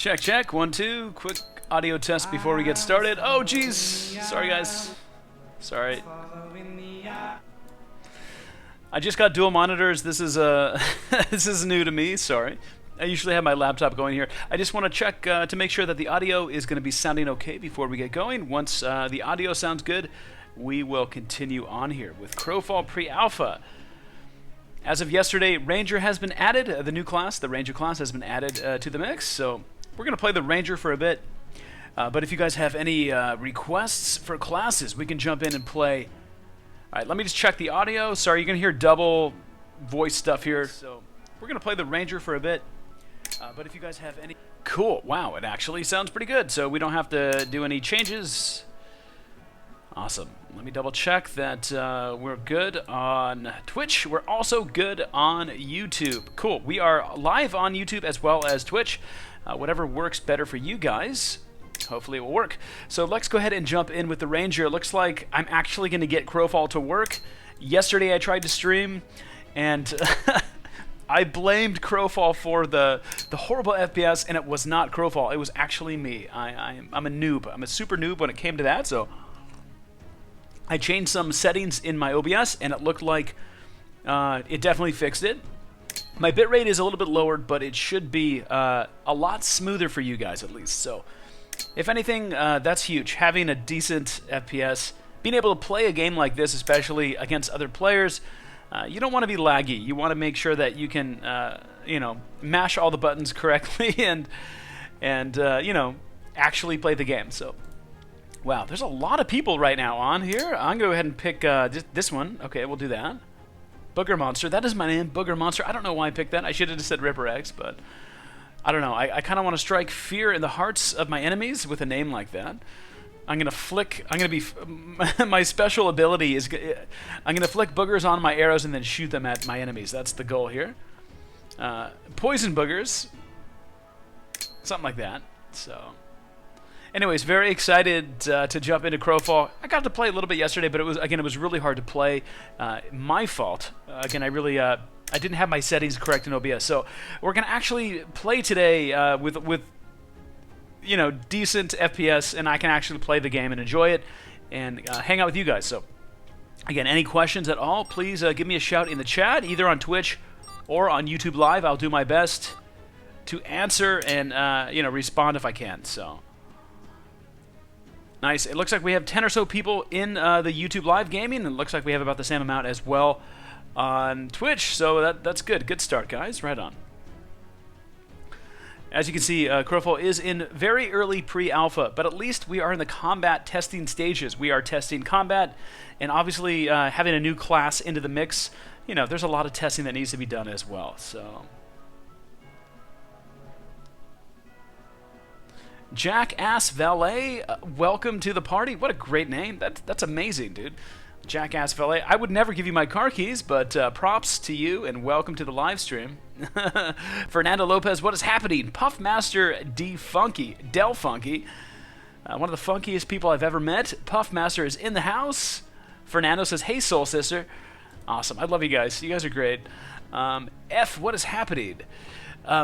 Check, check. 1, 2. Quick audio test before we get started. Oh, geez. Sorry, guys. Sorry. I just got dual monitors. This is this is new to me. Sorry. I usually have my laptop going here. I just want to check to make sure that the audio is going to be sounding okay before we get going. Once the audio sounds good, we will continue on here with Crowfall Pre-Alpha. As of yesterday, Ranger has been added. The new class, the Ranger class, has been added to the mix. So we're going to play the Ranger for a bit. But if you guys have any requests for classes, we can jump in and play. All right, let me just check the audio. Sorry, you're going to hear double voice stuff here. So we're going to play the Ranger for a bit. But if you guys have any... Cool. Wow, it actually sounds pretty good. So we don't have to do any changes. Awesome. Let me double check that we're good on Twitch. We're also good on YouTube. Cool. We are live on YouTube as well as Twitch. Whatever works better for you guys. Hopefully it will work. So let's go ahead and jump in with the Ranger. It looks like I'm actually going to get Crowfall to work. Yesterday I tried to stream and I blamed Crowfall for the horrible FPS, and it was not Crowfall. It was actually me. I'm a noob. I'm a super noob when it came to that. So I changed some settings in my OBS, and it looked like it definitely fixed it. My bitrate is a little bit lowered, but it should be a lot smoother for you guys at least. So if anything, that's huge. Having a decent FPS, being able to play a game like this, especially against other players, you don't want to be laggy. You want to make sure that you can, you know, mash all the buttons correctly and you know, actually play the game. So, wow, there's a lot of people right now on here. I'm going to go ahead and pick this one. Okay, we'll do that. Booger Monster. That is my name, Booger Monster. I don't know why I picked that. I should have just said RipperX, but I don't know. I kind of want to strike fear in the hearts of my enemies with a name like that. I'm going to flick, I'm going to be, my special ability is, I'm going to flick boogers on my arrows and then shoot them at my enemies. That's the goal here. Poison boogers. Something like that. So, anyways, very excited to jump into Crowfall. I got to play a little bit yesterday, but it was really hard to play. My fault. Again, I didn't have my settings correct in OBS. So we're going to actually play today with you know, decent FPS, and I can actually play the game and enjoy it and hang out with you guys. So again, any questions at all, please give me a shout in the chat, either on Twitch or on YouTube Live. I'll do my best to answer and you know, respond if I can. So nice. It looks like we have 10 or so people in the YouTube Live gaming, and it looks like we have about the same amount as well on Twitch. So that's good. Good start, guys. Right on. As you can see, Crowfall is in very early pre-alpha, but at least we are in the combat testing stages. We are testing combat, and obviously having a new class into the mix, you know, there's a lot of testing that needs to be done as well. So, Jackass Valet, welcome to the party. What a great name. That's amazing, dude. Jackass Valet. I would never give you my car keys, but props to you and welcome to the live stream. Fernando Lopez, what is happening? Puffmaster Del Funky, one of the funkiest people I've ever met. Puffmaster is in the house. Fernando says, hey, Soul Sister. Awesome. I love you guys. You guys are great. F, what is happening?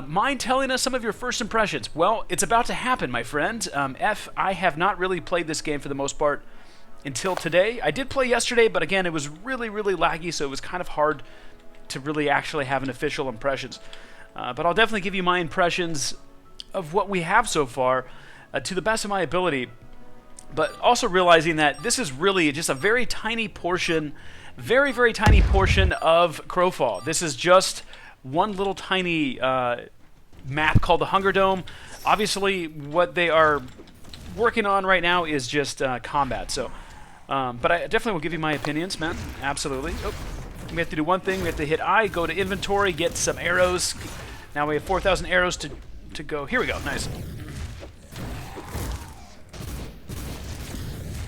Mind telling us some of your first impressions? Well, it's about to happen, my friend. F, I have not really played this game for the most part until today. I did play yesterday, but again, it was really, really laggy, so it was kind of hard to really actually have an official impressions. But I'll definitely give you my impressions of what we have so far to the best of my ability, but also realizing that this is really just a very tiny portion, very, very tiny portion of Crowfall. This is just one little tiny map called the Hunger Dome. Obviously, what they are working on right now is just combat. So, but I definitely will give you my opinions, man. Absolutely. Oh, we have to do one thing. We have to hit I, go to inventory, get some arrows. Now we have 4,000 arrows to go. Here we go. Nice.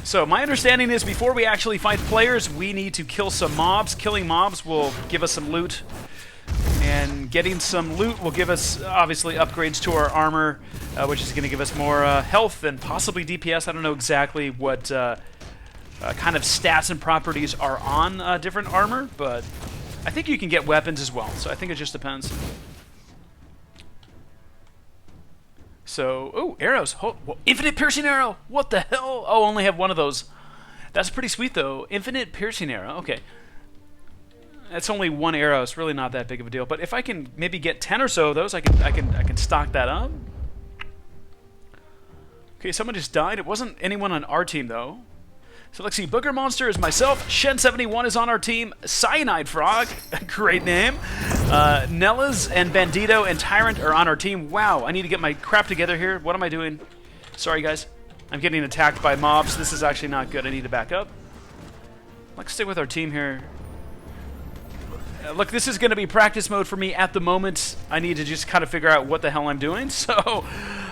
So my understanding is before we actually fight players, we need to kill some mobs. Killing mobs will give us some loot. And getting some loot will give us, obviously, upgrades to our armor, which is going to give us more health and possibly DPS. I don't know exactly what kind of stats and properties are on different armor, but I think you can get weapons as well, so I think it just depends. So, oh, arrows. Oh, infinite piercing arrow. What the hell? Oh, only have one of those. That's pretty sweet, though. Infinite piercing arrow. Okay. That's only one arrow. It's really not that big of a deal. But if I can maybe get 10 or so of those, I can stock that up. Okay, someone just died. It wasn't anyone on our team, though. So let's see. Booger Monster is myself. Shen71 is on our team. Cyanide Frog, great name. Nellas and Bandito and Tyrant are on our team. Wow, I need to get my crap together here. What am I doing? Sorry, guys. I'm getting attacked by mobs. This is actually not good. I need to back up. Let's stay with our team here. Look, this is going to be practice mode for me at the moment. I need to just kind of figure out what the hell I'm doing. So,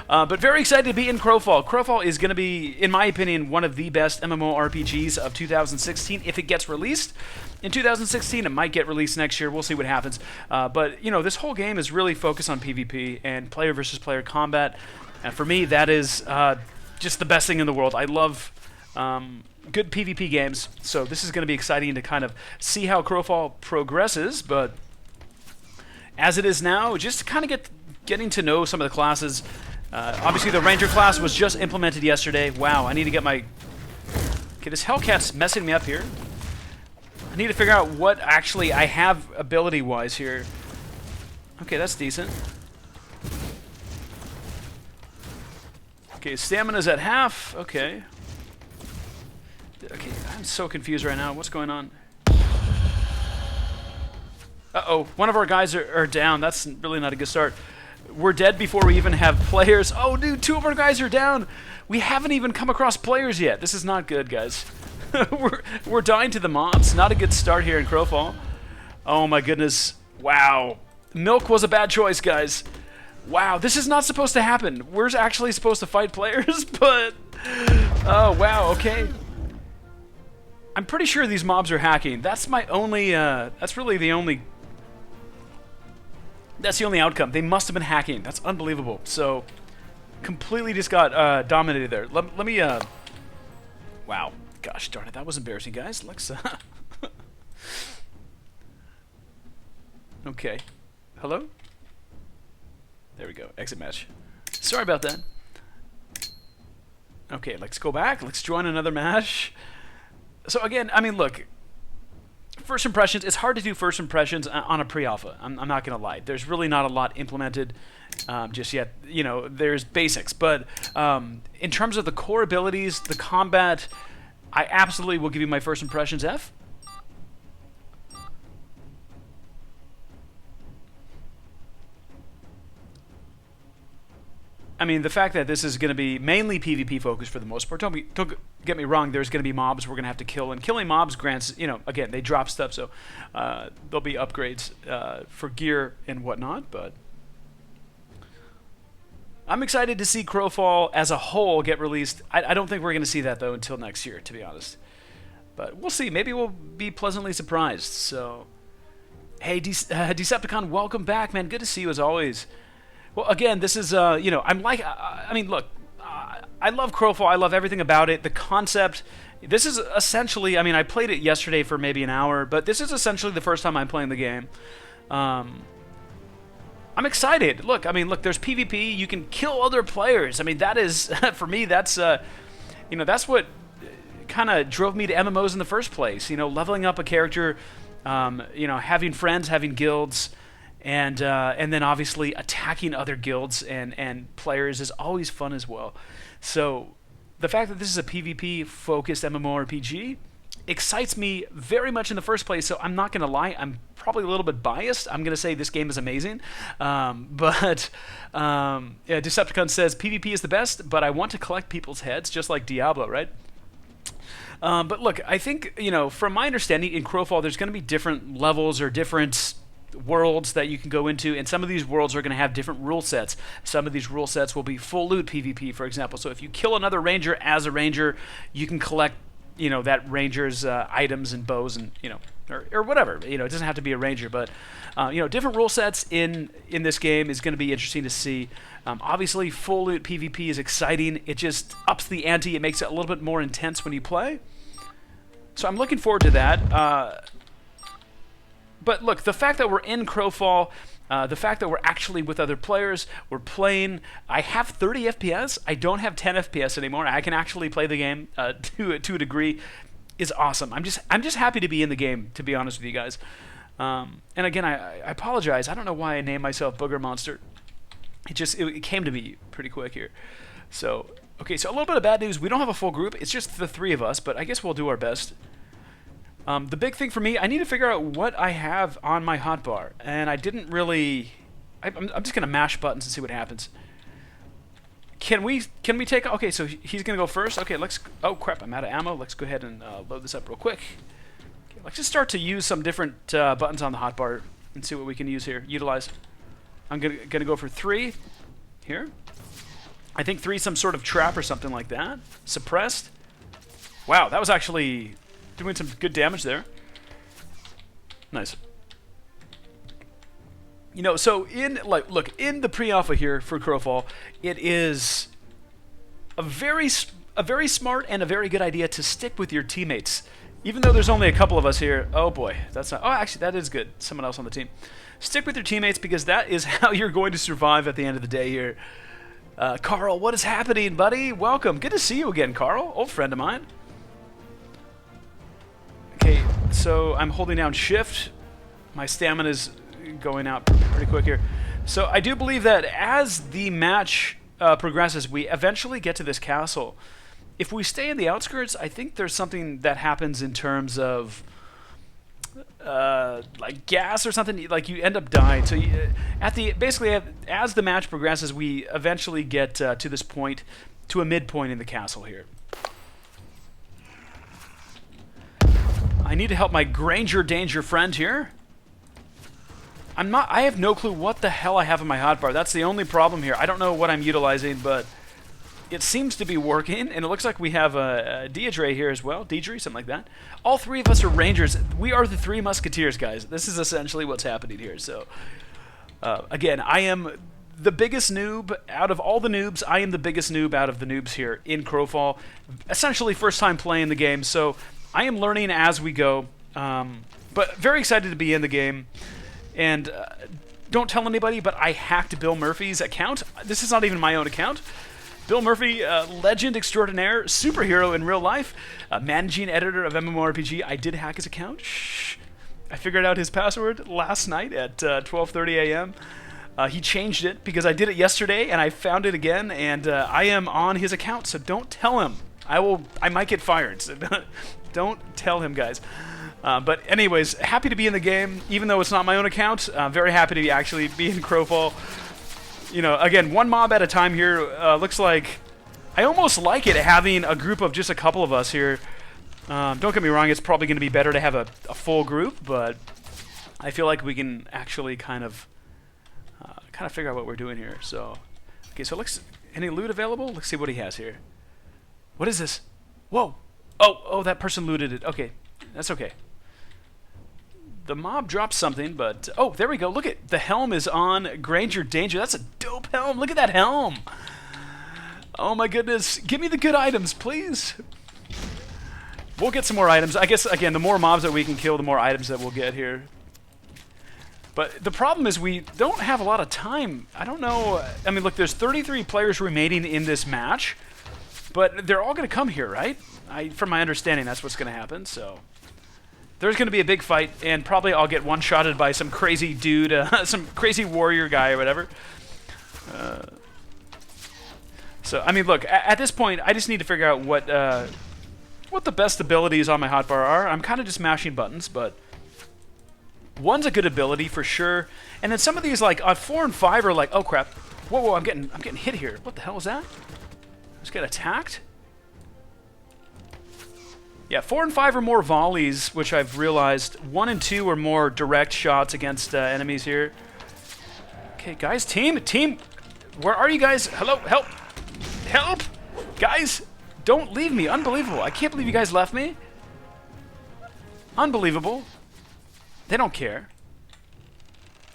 but very excited to be in Crowfall. Crowfall is going to be, in my opinion, one of the best MMORPGs of 2016 if it gets released. In 2016, it might get released next year. We'll see what happens. But, you know, this whole game is really focused on PvP and player versus player combat. And for me, that is just the best thing in the world. I love good PvP games, so this is going to be exciting to kind of see how Crowfall progresses, but as it is now, just kind of getting to know some of the classes. Obviously, the Ranger class was just implemented yesterday. Wow, I need to get my... Okay, this Hellcat's messing me up here. I need to figure out what actually I have ability-wise here. Okay, that's decent. Okay, stamina's at half. Okay. Okay, I'm so confused right now. What's going on? Uh-oh, one of our guys are down. That's really not a good start. We're dead before we even have players. Oh, dude, 2 of our guys are down. We haven't even come across players yet. This is not good, guys. we're dying to the mobs. Not a good start here in Crowfall. Oh, my goodness. Wow. Milk was a bad choice, guys. Wow, this is not supposed to happen. We're actually supposed to fight players, but... Oh, wow, okay. I'm pretty sure these mobs are hacking. That's my only, that's really the only... That's the only outcome. They must have been hacking. That's unbelievable. So, completely just got dominated there. Let me, wow. Gosh darn it, that was embarrassing, guys. Let's, okay. Hello? There we go. Exit match. Sorry about that. Okay, let's go back. Let's join another match. So again, I mean, look, first impressions, it's hard to do first impressions on a pre-alpha. I'm not going to lie. There's really not a lot implemented just yet. You know, there's basics. But in terms of the core abilities, the combat, I absolutely will give you my first impressions F. I mean, the fact that this is going to be mainly PvP focused for the most part. Don't get me wrong. There's going to be mobs we're going to have to kill, and killing mobs grants, you know, again, they drop stuff, so there'll be upgrades for gear and whatnot. But I'm excited to see Crowfall as a whole get released. I don't think we're going to see that though until next year, to be honest. But we'll see. Maybe we'll be pleasantly surprised. So, hey, Decepticon, welcome back, man. Good to see you as always. Well, again, this is, you know, I'm like, I mean, look, I love Crowfall. I love everything about it. The concept, this is essentially, I mean, I played it yesterday for maybe an hour, but this is essentially the first time I'm playing the game. I'm excited. Look, I mean, look, there's PvP. You can kill other players. I mean, that is, for me, that's, you know, that's what kind of drove me to MMOs in the first place. You know, leveling up a character, you know, having friends, having guilds, and then obviously attacking other guilds and players is always fun as well. So the fact that this is a PvP-focused MMORPG excites me very much in the first place, so I'm not going to lie. I'm probably a little bit biased. I'm going to say this game is amazing. But yeah, Decepticon says, PvP is the best, but I want to collect people's heads, just like Diablo, right? But look, I think, you know, from my understanding, in Crowfall, there's going to be different levels or different worlds that you can go into, and some of these worlds are going to have different rule sets. Some of these rule sets will be full loot PvP, for example. So if you kill another ranger as a ranger, you can collect, you know, that ranger's items and bows and, you know, or whatever. You know, it doesn't have to be a ranger, but you know, different rule sets in this game is going to be interesting to see. Obviously, full loot PvP is exciting. It just ups the ante. It makes it a little bit more intense when you play. So I'm looking forward to that. But look, the fact that we're in Crowfall, The fact that we're actually with other players, we're playing. I have 30 FPS. I don't have 10 FPS anymore. I can actually play the game to a degree. Is awesome. I'm just happy to be in the game, to be honest with you guys. And again, I apologize. I don't know why I named myself Booger Monster. It came to me pretty quick here. So okay, so a little bit of bad news. We don't have a full group. It's just the 3 of us, but I guess we'll do our best. The big thing for me, I need to figure out what I have on my hotbar, and I didn't really. I'm just gonna mash buttons and see what happens. Can we take? Okay, so he's gonna go first. Okay, let's. Oh crap, I'm out of ammo. Let's go ahead and load this up real quick. Okay, let's just start to use some different buttons on the hotbar and see what we can use here. Utilize. I'm gonna go for 3 here. I think 3 some sort of trap or something like that. Suppressed. Wow, that was actually doing some good damage there. Nice. You know, so look, in the pre-alpha here for Crowfall, it is a very smart and a very good idea to stick with your teammates. Even though there's only a couple of us here. Oh boy, that's not. Oh, actually, that is good. Someone else on the team. Stick with your teammates because that is how you're going to survive at the end of the day here. Carl, what is happening, buddy? Welcome. Good to see you again, Carl. Old friend of mine. Okay, so I'm holding down shift. My stamina is going out pretty quick here. So I do believe that as the match progresses, we eventually get to this castle. If we stay in the outskirts, I think there's something that happens in terms of like gas or something. Like you end up dying. So basically, as the match progresses, we eventually get to this point, to a midpoint in the castle here. I need to help my Granger Danger friend here. I have no clue what the hell I have in my hotbar. That's the only problem here. I don't know what I'm utilizing, but it seems to be working, and it looks like we have a Deidre here as well. Deidre, something like that. All 3 of us are Rangers. We are the 3 Musketeers, guys. This is essentially what's happening here. So, again, I am the biggest noob out of all the noobs. I am the biggest noob out of the noobs here in Crowfall. Essentially, first time playing the game, so I am learning as we go. But very excited to be in the game. And don't tell anybody, but I hacked Bill Murphy's account. This is not even my own account. Bill Murphy, legend extraordinaire, superhero in real life, managing editor of MMORPG. I did hack his account. Shh. I figured out his password last night at 12:30 a.m. He changed it because I did it yesterday, and I found it again, and I am on his account, so don't tell him. I might get fired, so don't tell him, guys. But anyways, happy to be in the game, even though it's not my own account. Very happy to actually be in Crowfall. You know, again, 1 mob at a time here. Looks like I almost like it having a group of just a couple of us here. Don't get me wrong, it's probably going to be better to have a full group, but I feel like we can actually kind of figure out what we're doing here. So, okay, so any loot available? Let's see what he has here. What is this? Whoa! Oh, that person looted it. Okay, that's okay. The mob dropped something, but oh, there we go. Look at the helm is on Granger Danger. That's a dope helm. Look at that helm. Oh my goodness. Give me the good items, please. We'll get some more items. I guess, again, the more mobs that we can kill, the more items that we'll get here. But the problem is we don't have a lot of time. I don't know. I mean, look, there's 33 players remaining in this match, but they're all going to come here, right? From my understanding, that's what's going to happen, so there's going to be a big fight, and probably I'll get one-shotted by some crazy dude, some crazy warrior guy or whatever. So, I mean, look, at this point, I just need to figure out what the best abilities on my hotbar are. I'm kind of just mashing buttons, but one's a good ability for sure. And then some of these, like, on 4 and 5 are like, oh crap, whoa, I'm getting hit here. What the hell is that? I just got attacked? Yeah, 4 and 5 are more volleys, which I've realized. 1 and 2 are more direct shots against enemies here. Okay, guys, team, where are you guys? Hello, help, guys, don't leave me. Unbelievable. I can't believe you guys left me. Unbelievable. They don't care.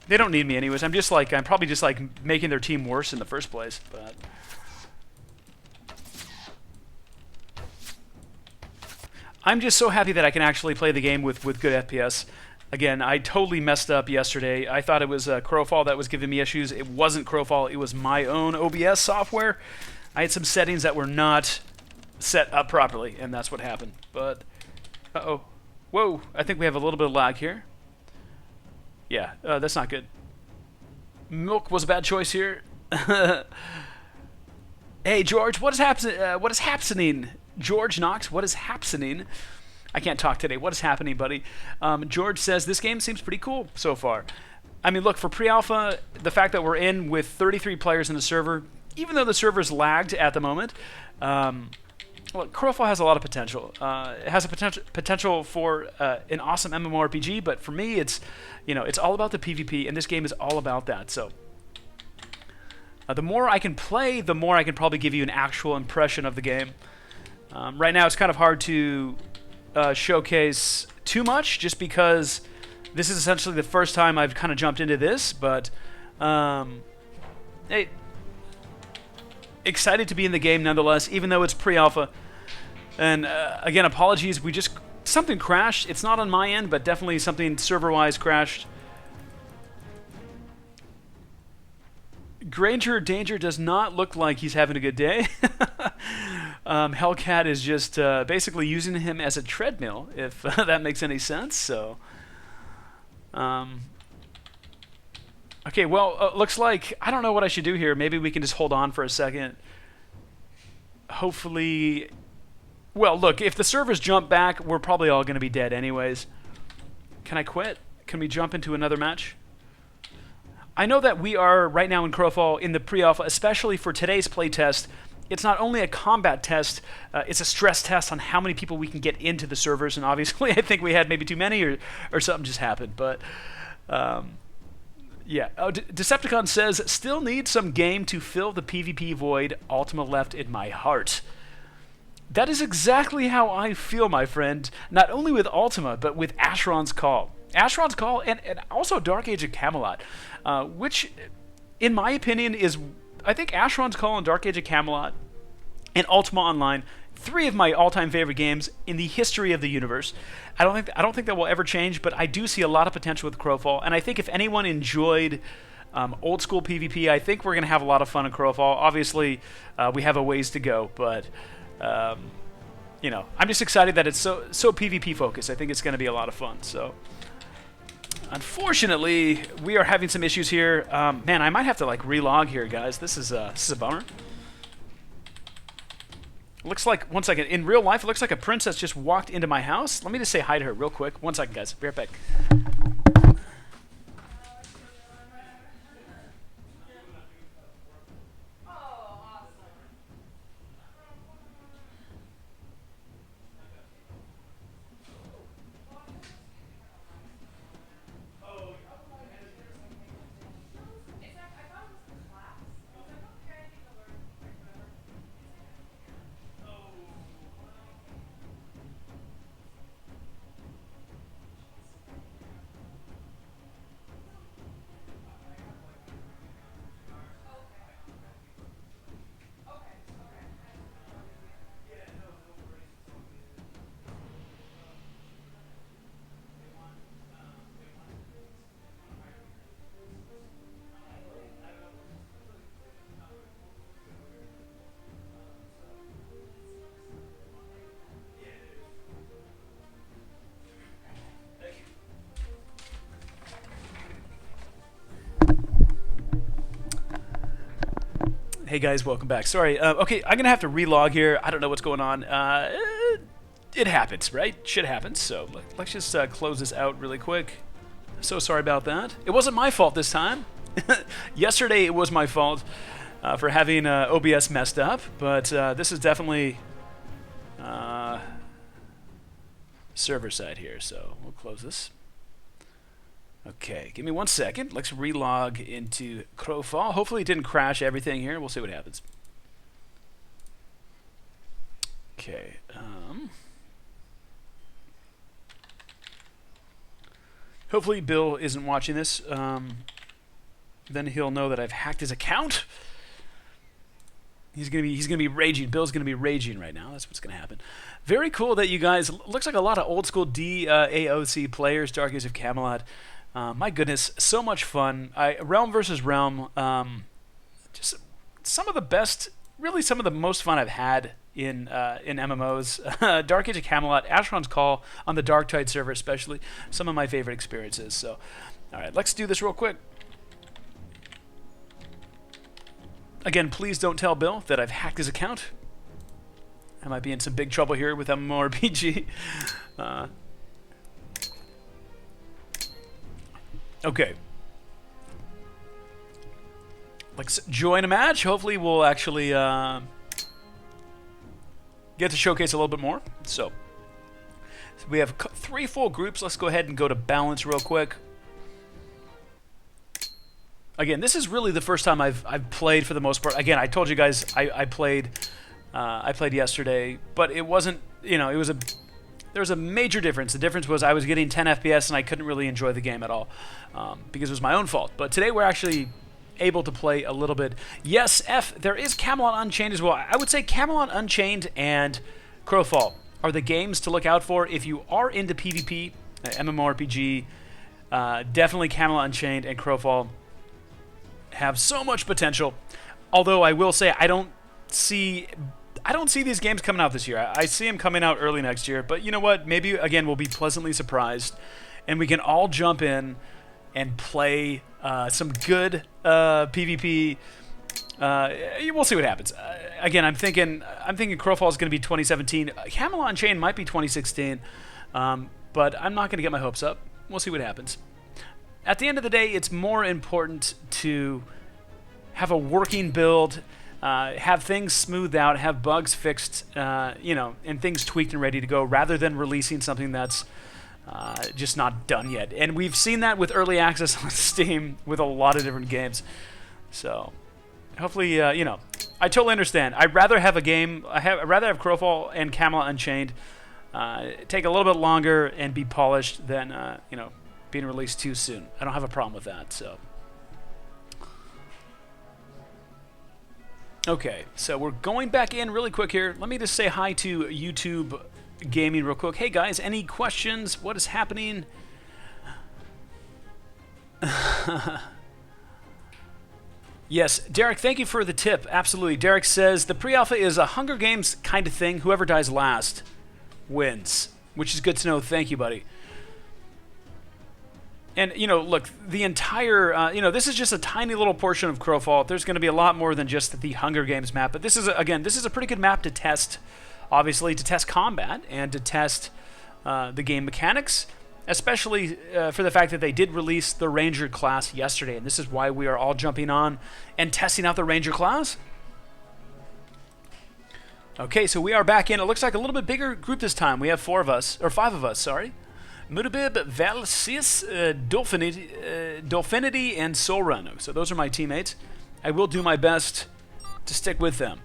They don't need me anyways. I'm probably just like making their team worse in the first place, but I'm just so happy that I can actually play the game with good FPS. Again, I totally messed up yesterday. I thought it was Crowfall that was giving me issues. It wasn't Crowfall. It was my own OBS software. I had some settings that were not set up properly, and that's what happened. But, uh-oh. Whoa, I think we have a little bit of lag here. Yeah, that's not good. Milk was a bad choice here. Hey, George, what is happening? George Knox, what is happening? I can't talk today. What is happening, buddy? George says, this game seems pretty cool so far. I mean, look, for pre-alpha, the fact that we're in with 33 players in the server, even though the server's lagged at the moment, well, Crowfall has a lot of potential. It has a potential for an awesome MMORPG, but for me, it's all about the PvP, and this game is all about that. So the more I can play, the more I can probably give you an actual impression of the game. Right now, it's kind of hard to showcase too much, just because this is essentially the first time I've kind of jumped into this. But hey, excited to be in the game nonetheless, even though it's pre-alpha. And again, apologies. Something crashed. It's not on my end, but definitely something server-wise crashed. Granger Danger does not look like he's having a good day. Hellcat is just basically using him as a treadmill, if that makes any sense. So, okay, well, looks like I don't know what I should do here. Maybe we can just hold on for a second. Hopefully, well, look, if the servers jump back, we're probably all going to be dead anyways. Can I quit? Can we jump into another match? I know that we are right now in Crowfall in the pre-alpha, especially for today's playtest. It's not only a combat test, it's a stress test on how many people we can get into the servers, and obviously I think we had maybe too many or something just happened, but yeah. Oh, Decepticon says, still need some game to fill the PvP void Ultima left in my heart. That is exactly how I feel, my friend, not only with Ultima, but with Asheron's Call. Asheron's Call and also Dark Age of Camelot, which, in my opinion, is, I think Asheron's Call and Dark Age of Camelot and Ultima Online, 3 of my all-time favorite games in the history of the universe. I don't think that will ever change, but I do see a lot of potential with Crowfall, and I think if anyone enjoyed old school PvP, I think we're going to have a lot of fun in Crowfall. Obviously, we have a ways to go, but you know, I'm just excited that it's so PvP focused. I think it's going to be a lot of fun. So, unfortunately, we are having some issues here. Man, I might have to like relog here, guys. This is a bummer. Looks like, one second, in real life, it looks like a princess just walked into my house. Let me just say hi to her real quick. One second, guys. Be right back. Hey guys, welcome back. Sorry, okay, I'm gonna have to relog here. I don't know what's going on. It happens, right? Shit happens, so let's just close this out really quick. So sorry about that. It wasn't my fault this time. Yesterday it was my fault for having OBS messed up, but this is definitely server side here, so we'll close this. Okay, give me 1 second. Let's relog into Crowfall. Hopefully it didn't crash everything here. We'll see what happens. Okay. Hopefully Bill isn't watching this. Then he'll know that I've hacked his account. He's gonna be raging. Bill's gonna be raging right now. That's what's gonna happen. Very cool that you guys, looks like a lot of old school DAOC players. Dark Age of Camelot. My goodness, so much fun. Realm versus Realm. Just some of the best, really some of the most fun I've had in MMOs. Dark Age of Camelot, Asheron's Call on the Dark Tide server, especially some of my favorite experiences. So, all right, let's do this real quick. Again, please don't tell Bill that I've hacked his account. I might be in some big trouble here with MMORPG. Okay. Let's join a match. Hopefully we'll actually get to showcase a little bit more. So we have 3 full groups. Let's go ahead and go to balance real quick. Again, this is really the first time I've played for the most part. Again, I told you guys I played yesterday, but it wasn't, you know, there was a major difference. The difference was I was getting 10 FPS and I couldn't really enjoy the game at all because it was my own fault. But today we're actually able to play a little bit. Yes, there is Camelot Unchained as well. I would say Camelot Unchained and Crowfall are the games to look out for if you are into PvP, MMORPG. Definitely Camelot Unchained and Crowfall have so much potential. Although I will say I don't see these games coming out this year. I see them coming out early next year. But you know what? Maybe again we'll be pleasantly surprised, and we can all jump in and play some good PvP. We'll see what happens. Again, I'm thinking Crowfall is going to be 2017. Camelot Unchained might be 2016, but I'm not going to get my hopes up. We'll see what happens. At the end of the day, it's more important to have a working build, have things smoothed out, have bugs fixed, you know, and things tweaked and ready to go, rather than releasing something that's just not done yet. And we've seen that with early access on Steam with a lot of different games. So hopefully, you know, I totally understand. I'd rather have a game. I'd rather have Crowfall and Camelot Unchained take a little bit longer and be polished than you know, being released too soon. I don't have a problem with that. So okay, so we're going back in really quick here. Let me just say hi to YouTube Gaming real quick. Hey guys, any questions? What is happening? Yes, Derek, thank you for the tip. Absolutely. Derek says the pre-alpha is a Hunger Games kind of thing. Whoever dies last wins, which is good to know. Thank you, buddy. And, you know, look, the entire, you know, this is just a tiny little portion of Crowfall. There's going to be a lot more than just the Hunger Games map. But this is, again, this is a pretty good map to test, obviously, to test combat and to test the game mechanics, especially for the fact that they did release the Ranger class yesterday. And this is why we are all jumping on and testing out the Ranger class. Okay, so we are back in. It looks like a little bit bigger group this time. We have 4 of us, or 5 of us, sorry. Mudabib, Valsius, Dolphinity, and Solrun. So those are my teammates. I will do my best to stick with them.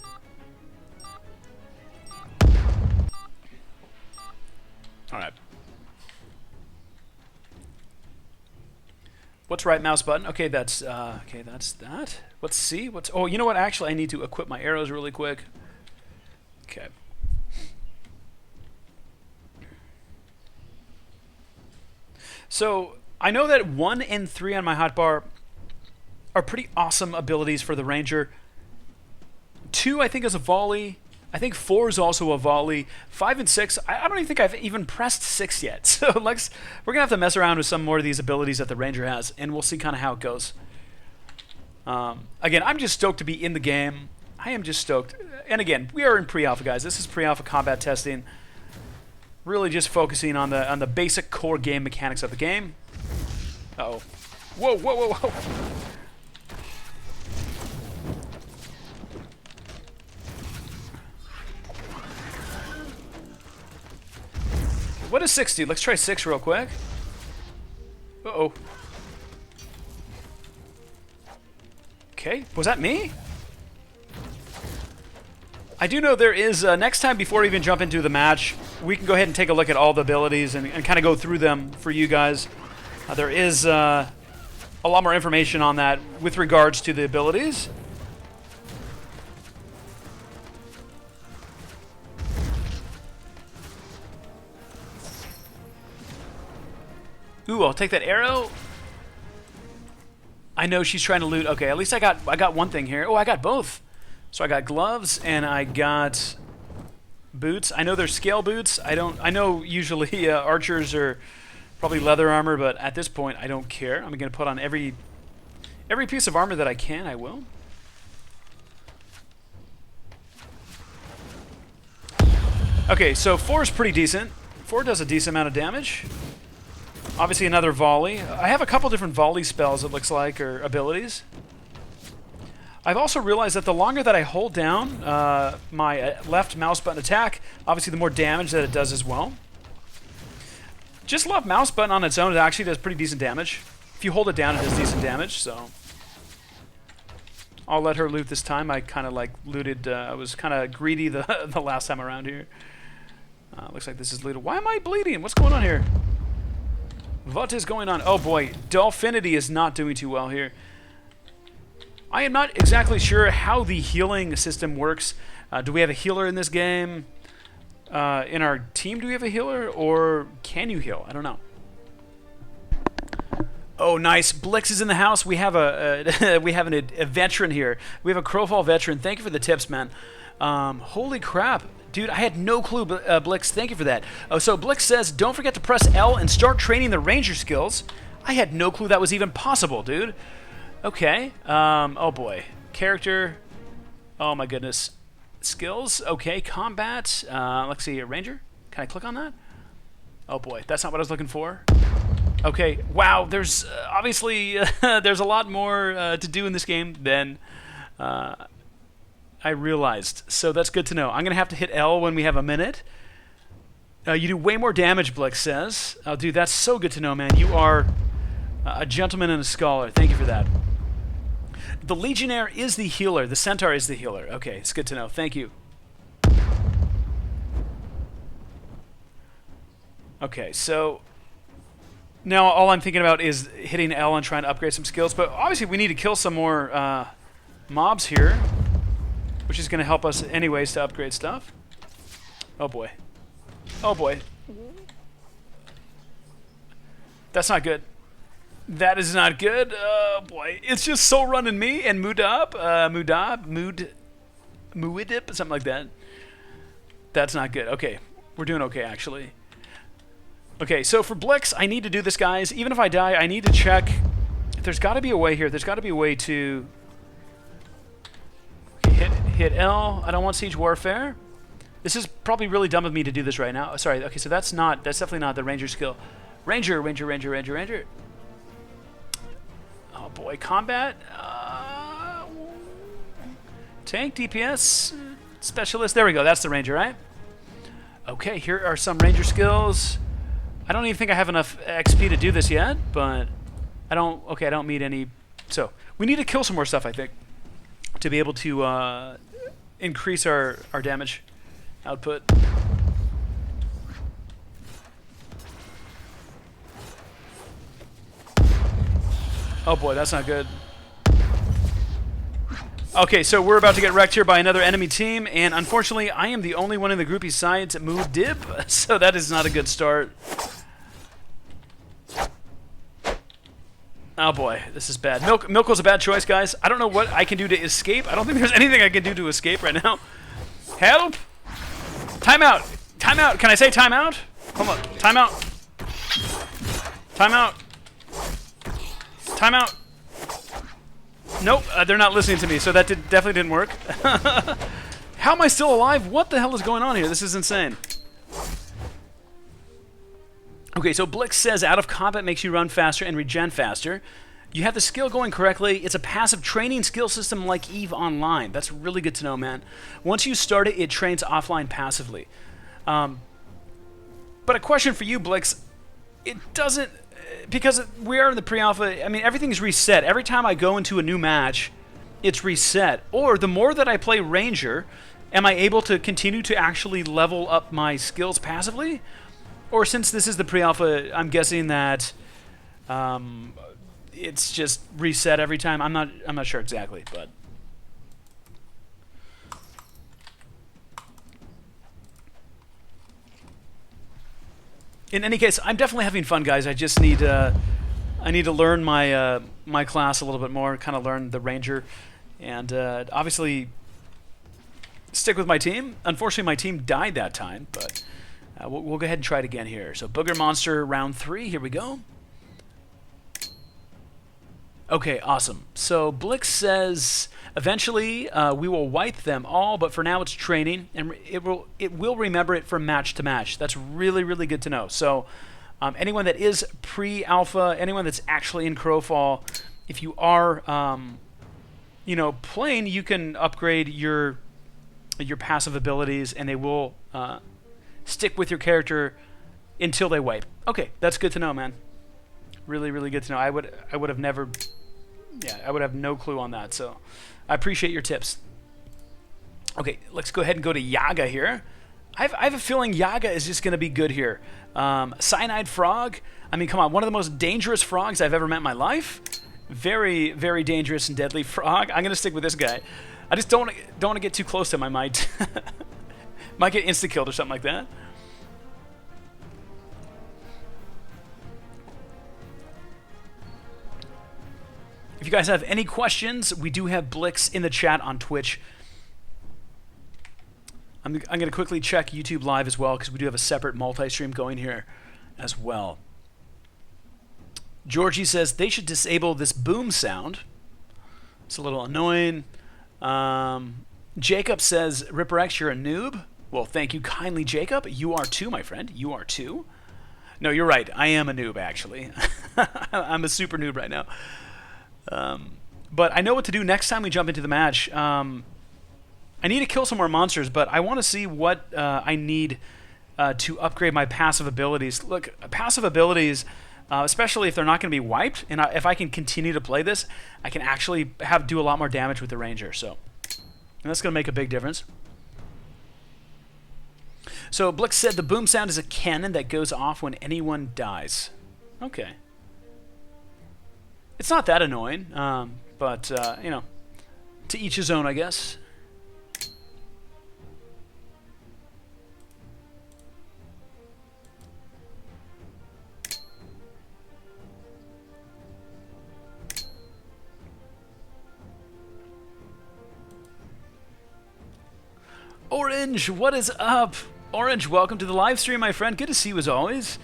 All right. What's right mouse button? Okay, that's that. Let's see. Oh, you know what? Actually, I need to equip my arrows really quick. Okay. So I know that 1 and 3 on my hotbar are pretty awesome abilities for the Ranger. 2, I think, is a volley. I think 4 is also a volley. 5 and 6, I don't even think I've even pressed 6 yet. So we're gonna have to mess around with some more of these abilities that the Ranger has, and we'll see kind of how it goes. Again, I'm just stoked to be in the game. I am just stoked. And again, we are in pre-alpha, guys. This is pre-alpha combat testing. Really just focusing on the basic core game mechanics of the game. Uh-oh. Whoa, whoa, whoa, whoa. What does 6 do? Let's try 6 real quick. Uh-oh. Okay, was that me? I do know there is, next time before we even jump into the match, we can go ahead and take a look at all the abilities and kind of go through them for you guys. There is a lot more information on that with regards to the abilities. Ooh, I'll take that arrow. I know she's trying to loot. Okay, at least I got one thing here. Oh, I got both. So I got gloves and I got boots. I know they're scale boots. I know usually archers are probably leather armor, but at this point I don't care. I'm going to put on every piece of armor that I can. I will. Okay, so 4 is pretty decent. 4 does a decent amount of damage. Obviously another volley. I have a couple different volley spells, it looks like, or abilities. I've also realized that the longer that I hold down my left mouse button attack, obviously the more damage that it does as well. Just left mouse button on its own, it actually does pretty decent damage. If you hold it down, it does decent damage, so... I'll let her loot this time. I kind of like looted, I was kind of greedy the last time around here. Looks like this is looted. Why am I bleeding? What's going on here? What is going on? Oh boy, Dolphinity is not doing too well here. I am not exactly sure how the healing system works. Do we have a healer in this game? In our team, do we have a healer? Or can you heal? I don't know. Oh, nice. Blix is in the house. We have a veteran here. We have a Crowfall veteran. Thank you for the tips, man. Holy crap. Dude, I had no clue, Blix. Thank you for that. Oh, so Blix says, don't forget to press L and start training the ranger skills. I had no clue that was even possible, dude. Okay. Oh, boy. Character. Oh, my goodness. Skills. Okay. Combat. Let's see. Ranger. Can I click on that? Oh, boy. That's not what I was looking for. Okay. Wow. There's obviously there's a lot more to do in this game than I realized. So that's good to know. I'm going to have to hit L when we have a minute. You do way more damage, Blix says. Oh, dude, that's so good to know, man. You are a gentleman and a scholar. Thank you for that. The Legionnaire is the healer. The Centaur is the healer. Okay, it's good to know. Thank you. Okay, so now all I'm thinking about is hitting L and trying to upgrade some skills. But obviously we need to kill some more mobs here, which is going to help us anyways to upgrade stuff. Oh, boy. Oh, boy. That's not good. That is not good. Oh, boy. It's just so running me and Muidip, something like that. That's not good. Okay. We're doing okay, actually. Okay, so for Blix, I need to do this, guys. Even if I die, I need to check. There's got to be a way here. There's got to be a way to... Okay, hit L. I don't want Siege Warfare. This is probably really dumb of me to do this right now. Sorry, okay, so that's definitely not the Ranger skill. Ranger. Oh boy, combat. Tank, DPS, specialist. There we go, that's the Ranger, right? Okay, here are some Ranger skills. I don't even think I have enough XP to do this yet, but I don't meet any. So, we need to kill some more stuff, I think, to be able to increase our damage output. Oh boy, that's not good. Okay, so we're about to get wrecked here by another enemy team, and unfortunately, I am the only one in the group besides Muidip, so that is not a good start. Oh boy, this is bad. Milk was a bad choice, guys. I don't know what I can do to escape. I don't think there's anything I can do to escape right now. Help! Timeout! Timeout! Can I say timeout? Hold on. Timeout. Timeout. Timeout. Nope, they're not listening to me, so that definitely didn't work. How am I still alive? What the hell is going on here? This is insane. Okay, so Blix says out of combat makes you run faster and regen faster. You have the skill going correctly. It's a passive training skill system like EVE Online. That's really good to know, man. Once you start it, it trains offline passively. But a question for you, Blix. It doesn't... Because we are in the pre-alpha, I mean, everything's reset. Every time I go into a new match, it's reset. Or the more that I play Ranger, am I able to continue to actually level up my skills passively? Or since this is the pre-alpha, I'm guessing that it's just reset every time. I'm not sure exactly, but In any case, I'm definitely having fun, guys. I just need I need to learn my my class a little bit more, kind of learn the Ranger, and obviously stick with my team. Unfortunately, my team died that time, but we'll go ahead and try it again here. So Booger Monster round 3. Here we go. Okay, awesome. So Blix says eventually we will wipe them all, but for now it's training, and it will remember it from match to match. That's really, really good to know. So anyone that is pre-alpha, anyone that's actually in Crowfall, if you are you know, playing, you can upgrade your passive abilities, and they will stick with your character until they wipe. Okay, that's good to know, man. Really, really good to know. I would have never, yeah, I would have no clue on that. So I appreciate your tips. Okay, let's go ahead and go to Yaga here. I have a feeling Yaga is just going to be good here. Cyanide Frog. I mean, come on, one of the most dangerous frogs I've ever met in my life. Very, very dangerous and deadly frog. I'm going to stick with this guy. I just don't want to get too close to him. I might might get insta-killed or something like that. If you guys have any questions, we do have Blix in the chat on Twitch. I'm going to quickly check YouTube Live as well, because we do have a separate multi-stream going here as well. Georgie says they should disable this boom sound. It's a little annoying. Jacob says, RipperX, you're a noob. Well, thank you kindly, Jacob. You are too, my friend. You are too. No, you're right. I am a noob, actually. I'm a super noob right now. But I know what to do next time we jump into the match. I need to kill some more monsters, but I want to see what I need to upgrade my passive abilities. Look, passive abilities, especially if they're not going to be wiped, and if I can continue to play this, I can actually do a lot more damage with the Ranger. So, and that's going to make a big difference. So Blix said the boom sound is a cannon that goes off when anyone dies. Okay. It's not that annoying, but, you know, to each his own, I guess. Orange, what is up? Orange, welcome to the live stream, my friend. Good to see you as always.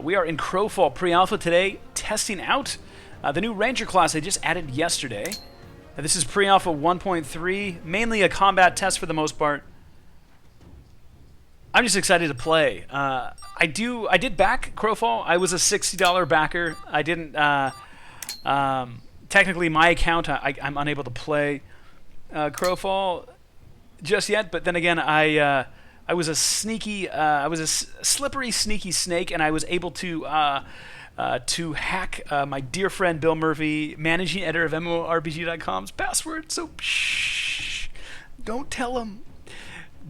We are in Crowfall Pre-Alpha today, testing out the new Ranger class I just added yesterday. This is Pre-Alpha 1.3, mainly a combat test for the most part. I'm just excited to play. I did back Crowfall. I was a $60 backer. I didn't, technically my account, I'm unable to play Crowfall just yet, but then again, I was a sneaky, I was a slippery, sneaky snake, and I was able to hack my dear friend Bill Murphy, managing editor of MMORPG.com's password. So, shh, don't tell him.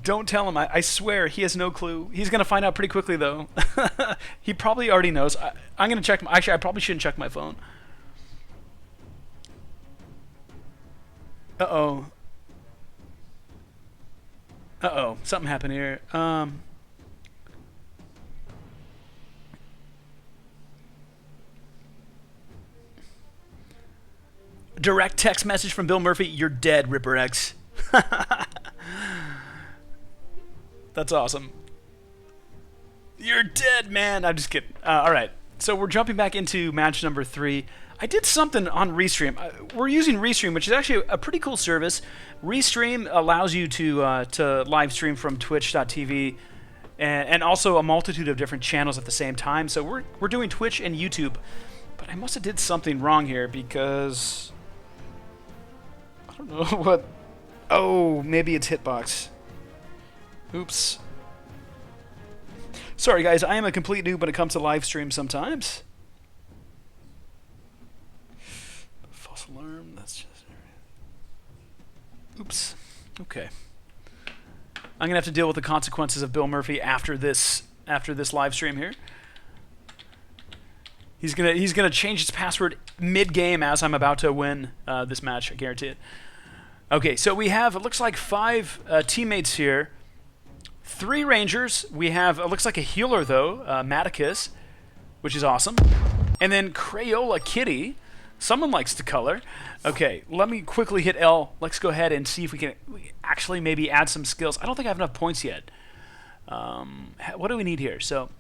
Don't tell him. I swear he has no clue. He's gonna find out pretty quickly, though. He probably already knows. I'm gonna check. Actually, I probably shouldn't check my phone. Uh-oh. Uh-oh, something happened here. Direct text message from Bill Murphy, you're dead, RipperX. That's awesome. You're dead, man. I'm just kidding. All right, so we're jumping back into match number 3. I did something on Restream. We're using Restream, which is actually a pretty cool service. Restream allows you to live stream from Twitch.tv and also a multitude of different channels at the same time. So we're doing Twitch and YouTube, but I must have did something wrong here because I don't know what. Oh, maybe it's Hitbox. Oops. Sorry, guys. I am a complete noob when it comes to live stream sometimes. Alarm. That's just. Oops. Okay. I'm gonna have to deal with the consequences of Bill Murphy after this live stream here. He's gonna change his password mid-game as I'm about to win this match. I guarantee it. Okay, so we have, it looks like 5 teammates here. 3 rangers. We have, it looks like a healer though, Maticus, which is awesome. And then Crayola Kitty. Someone likes to color. Okay, let me quickly hit L. Let's go ahead and see if we can actually maybe add some skills. I don't think I have enough points yet. What do we need here? So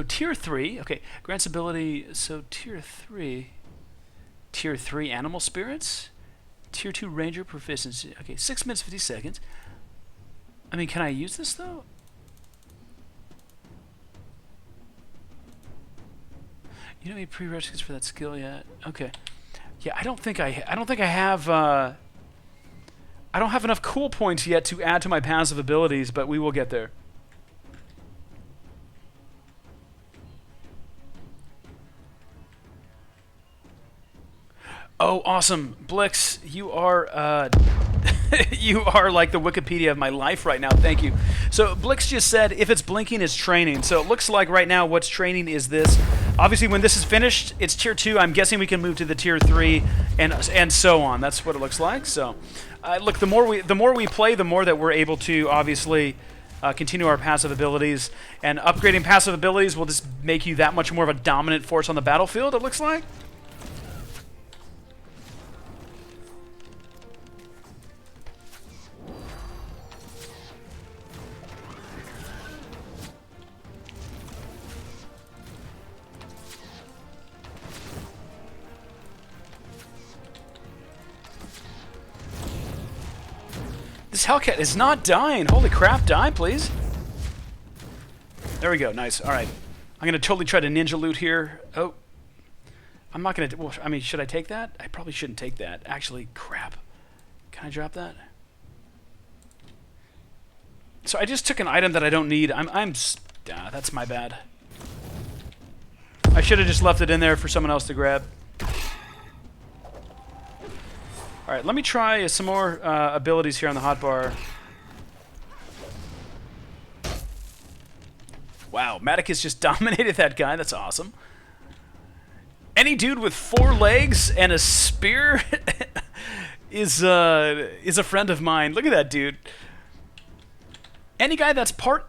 tier 3. Okay, grants ability. So tier 3. Tier 3 animal spirits. Tier 2 ranger proficiency. Okay, 6 minutes 50 seconds. I mean, can I use this though? You don't need prerequisites for that skill yet. Okay. Yeah, I don't think I have. I don't have enough cool points yet to add to my passive abilities, but we will get there. Oh, awesome, Blix! You are you are like the Wikipedia of my life right now. Thank you. So Blix just said if it's blinking, it's training. So it looks like right now what's training is this. Obviously, when this is finished, it's tier 2. I'm guessing we can move to the tier 3, and so on. That's what it looks like. So, look, the more we play, the more that we're able to obviously continue our passive abilities. And upgrading passive abilities will just make you that much more of a dominant force on the battlefield. It looks like. This Hellcat is not dying. Holy crap, die, please. There we go. Nice. All right. I'm going to totally try to ninja loot here. Oh. I'm not going to... Well, I mean, should I take that? I probably shouldn't take that. Actually, crap. Can I drop that? So I just took an item that I don't need. That's my bad. I should have just left it in there for someone else to grab. All right, let me try some more abilities here on the hotbar. Wow, Maticus just dominated that guy. That's awesome. Any dude with 4 legs and a spear is a friend of mine. Look at that dude. Any guy that's part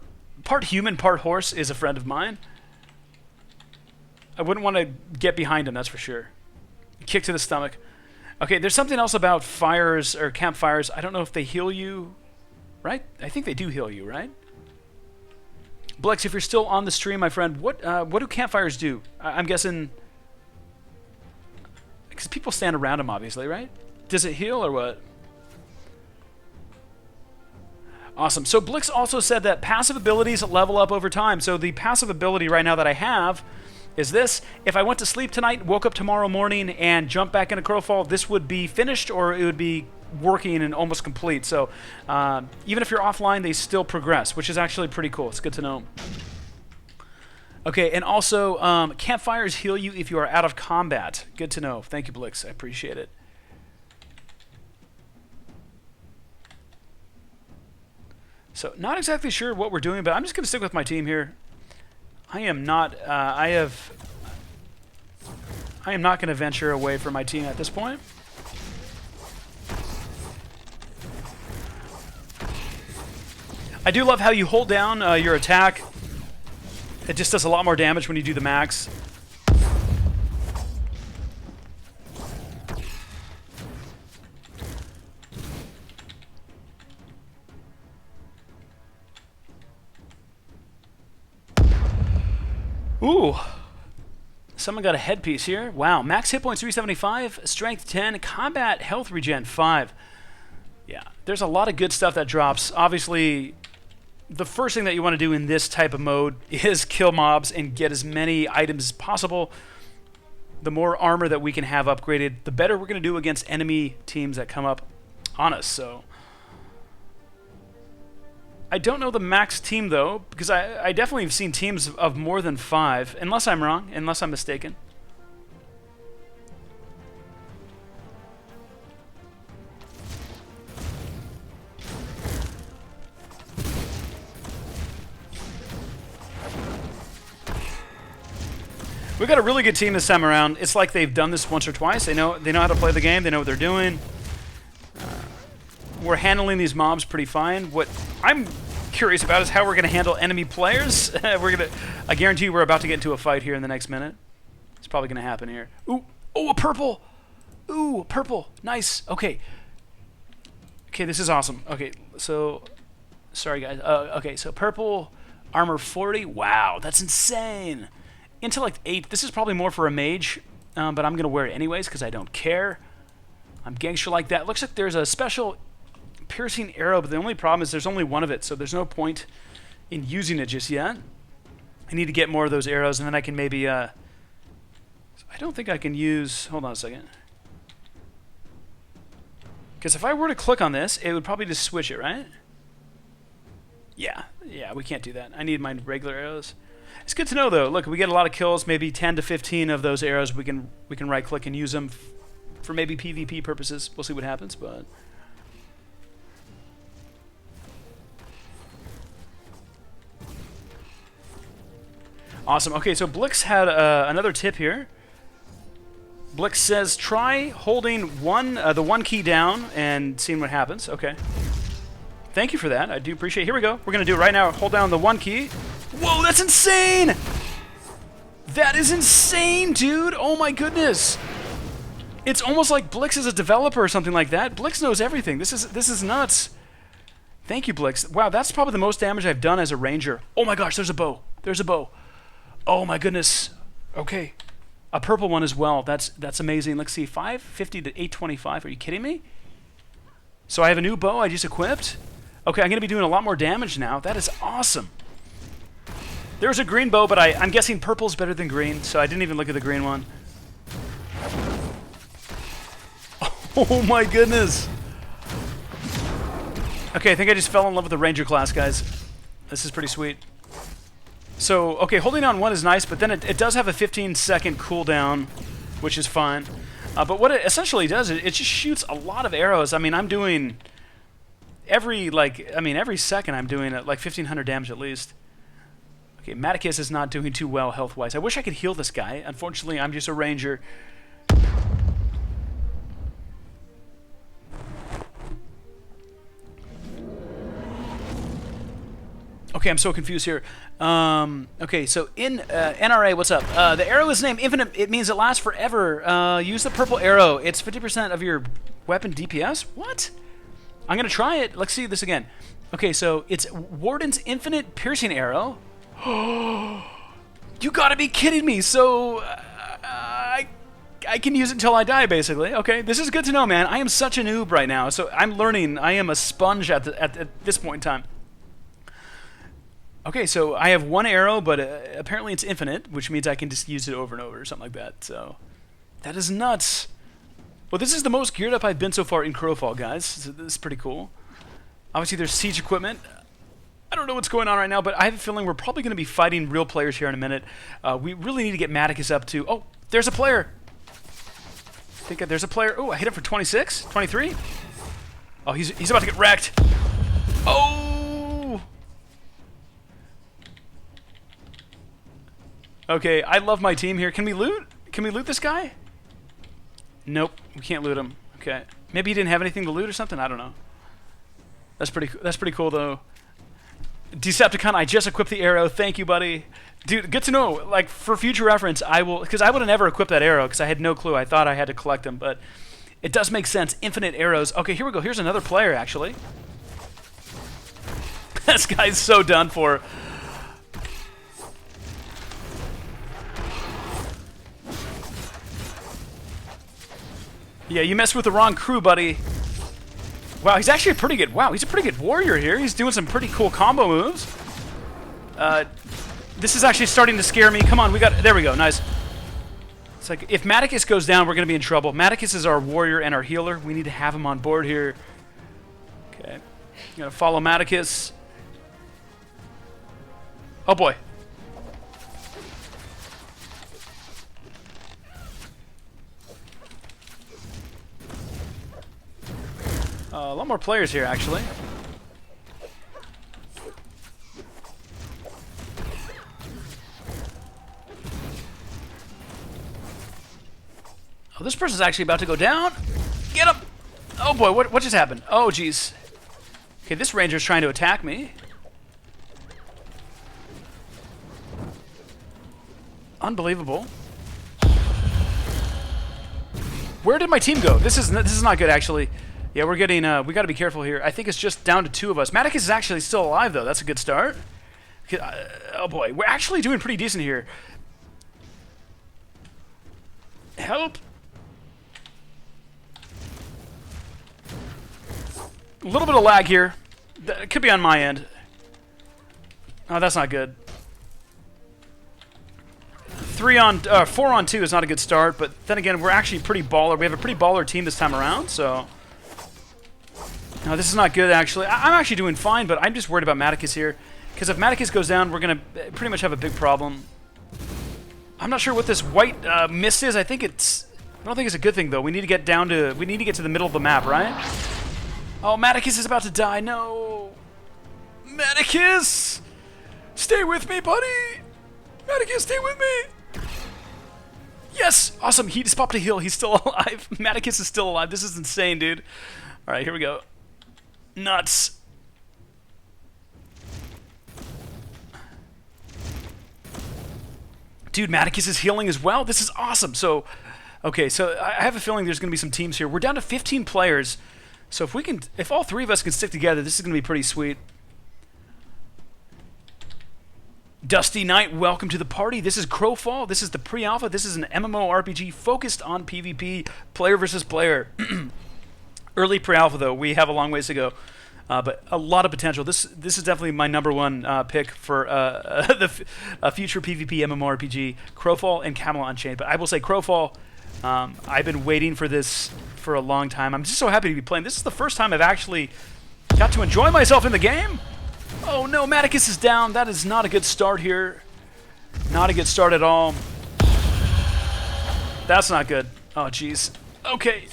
human, part horse is a friend of mine. I wouldn't want to get behind him, that's for sure. Kick to the stomach. Okay, there's something else about fires or campfires. I don't know if they heal you, right? I think they do heal you, right? Blex, if you're still on the stream, my friend, what do campfires do? I'm guessing because people stand around them, obviously, right? Does it heal or what? Awesome. So Blix also said that passive abilities level up over time. So the passive ability right now that I have is this. If I went to sleep tonight, woke up tomorrow morning, and jumped back into Crowfall, this would be finished or it would be working and almost complete. So even if you're offline, they still progress, which is actually pretty cool. It's good to know. Okay, and also campfires heal you if you are out of combat. Good to know. Thank you, Blix. I appreciate it. So not exactly sure what we're doing, but I'm just going to stick with my team here. I am not. I am not going to venture away from my team at this point. I do love how you hold down your attack. It just does a lot more damage when you do the max. Ooh. Someone got a headpiece here. Wow. Max hit points 375, strength 10, combat health regen 5. Yeah. There's a lot of good stuff that drops. Obviously, the first thing that you want to do in this type of mode is kill mobs and get as many items as possible. The more armor that we can have upgraded, the better we're going to do against enemy teams that come up on us. So I don't know the max team, though, because I definitely have seen teams of more than 5, unless I'm wrong, unless I'm mistaken. We've got a really good team this time around. It's like they've done this once or twice. They know how to play the game. They know what they're doing. We're handling these mobs pretty fine. What I'm curious about is how we're going to handle enemy players. I guarantee you we're about to get into a fight here in the next minute. It's probably going to happen here. Ooh, oh, a purple. Ooh, purple. Nice. Okay. Okay, this is awesome. Okay, so, sorry guys. Okay, so purple, armor 40. Wow, that's insane. Intellect 8. This is probably more for a mage, but I'm going to wear it anyways because I don't care. I'm gangster like that. Looks like there's a special piercing arrow, but the only problem is there's only one of it, so there's no point in using it just yet. I need to get more of those arrows, and then I can maybe, I don't think I can use, hold on a second. Because if I were to click on this, it would probably just switch it, right? Yeah, we can't do that. I need my regular arrows. It's good to know, though. Look, we get a lot of kills, maybe 10 to 15 of those arrows. We can right-click and use them for maybe PvP purposes. We'll see what happens, but... Awesome. Okay, so Blix had another tip here. Blix says, try holding the one key down and seeing what happens. Okay. Thank you for that. I do appreciate it. Here we go. We're going to do it right now. Hold down the one key. Whoa, that's insane! That is insane, dude! Oh my goodness! It's almost like Blix is a developer or something like that. Blix knows everything. This is nuts. Thank you, Blix. Wow, that's probably the most damage I've done as a ranger. Oh my gosh, there's a bow. There's a bow. Oh my goodness. Okay. A purple one as well. That's amazing. Let's see. 550 to 825. Are you kidding me? So I have a new bow I just equipped. Okay, I'm going to be doing a lot more damage now. That is awesome. There's a green bow, but I'm guessing purple's better than green, so I didn't even look at the green one. Oh my goodness. Okay, I think I just fell in love with the ranger class, guys. This is pretty sweet. So, okay, holding on one is nice, but then it does have a 15-second cooldown, which is fine. But what it essentially does, it just shoots a lot of arrows. I mean, I'm doing every second I'm doing like 1,500 damage at least. Okay, Maticus is not doing too well health-wise. I wish I could heal this guy. Unfortunately, I'm just a ranger. Okay, I'm so confused here. Okay, so in NRA, what's up? The arrow is named Infinite. It means it lasts forever. Use the purple arrow. It's 50% of your weapon DPS. What? I'm going to try it. Let's see this again. Okay, so it's Warden's Infinite Piercing Arrow. You gotta be kidding me. So I can use it until I die, basically. Okay, this is good to know, man. I am such a noob right now, so I'm learning. I am a sponge at this point in time. Okay, so I have one arrow, but apparently it's infinite, which means I can just use it over and over or something like that. So that is nuts. Well, this is the most geared up I've been so far in Crowfall, guys. So this is pretty cool. Obviously, there's siege equipment. I don't know what's going on right now, but I have a feeling we're probably going to be fighting real players here in a minute. We really need to get Maticus up to... Oh, there's a player. I think there's a player. Oh, I hit him for 26, 23. Oh, he's about to get wrecked. Oh! Okay, I love my team here. Can we loot? Can we loot this guy? Nope, we can't loot him. Okay, maybe he didn't have anything to loot or something. I don't know. That's pretty cool though. Decepticon, I just equipped the arrow. Thank you, buddy. Dude, good to know. Like for future reference, I will, because I would have never equipped that arrow because I had no clue. I thought I had to collect them, but it does make sense. Infinite arrows. Okay, here we go. Here's another player actually. This guy's so done for. Yeah, you messed with the wrong crew, buddy. Wow, he's actually a pretty good... Wow, he's a pretty good warrior here. He's doing some pretty cool combo moves. This is actually starting to scare me. Come on, we got... There we go, nice. It's like, if Maticus goes down, we're going to be in trouble. Maticus is our warrior and our healer. We need to have him on board here. Okay. Going to follow Maticus. Oh, boy. A lot more players here, actually. Oh, this person's actually about to go down. Get him! Oh boy, what just happened? Oh jeez. Okay, this ranger's trying to attack me. Unbelievable. Where did my team go? This is not good, actually. Yeah, we're getting, we got to be careful here. I think it's just down to 2 of us. Maticus is actually still alive, though. That's a good start. Oh, boy. We're actually doing pretty decent here. Help. A little bit of lag here. It could be on my end. Oh, that's not good. 4 on 2 is not a good start, but then again, we're actually pretty baller. We have a pretty baller team this time around, so... No, this is not good, actually. I'm actually doing fine, but I'm just worried about Maticus here. Because if Maticus goes down, we're going to pretty much have a big problem. I'm not sure what this white mist is. I don't think it's a good thing, though. We need to get down to... We need to get to the middle of the map, right? Oh, Maticus is about to die. No! Maticus! Stay with me, buddy! Maticus, stay with me! Yes! Awesome. He just popped a heal. He's still alive. Maticus is still alive. This is insane, dude. Alright, here we go. Nuts. Dude, Maticus is healing as well. This is awesome. So, okay, so I have a feeling there's going to be some teams here. We're down to 15 players. So if all 3 of us can stick together, this is going to be pretty sweet. Dusty Knight, welcome to the party. This is Crowfall. This is the pre-alpha. This is an MMORPG focused on PvP, player versus player. Early pre-alpha, though. We have a long ways to go, but a lot of potential. This is definitely my #1 pick for a future PvP MMORPG, Crowfall and Camelot Unchained. But I will say Crowfall, I've been waiting for this for a long time. I'm just so happy to be playing. This is the first time I've actually got to enjoy myself in the game. Oh no, Maticus is down. That is not a good start here. Not a good start at all. That's not good. Oh, jeez. Okay.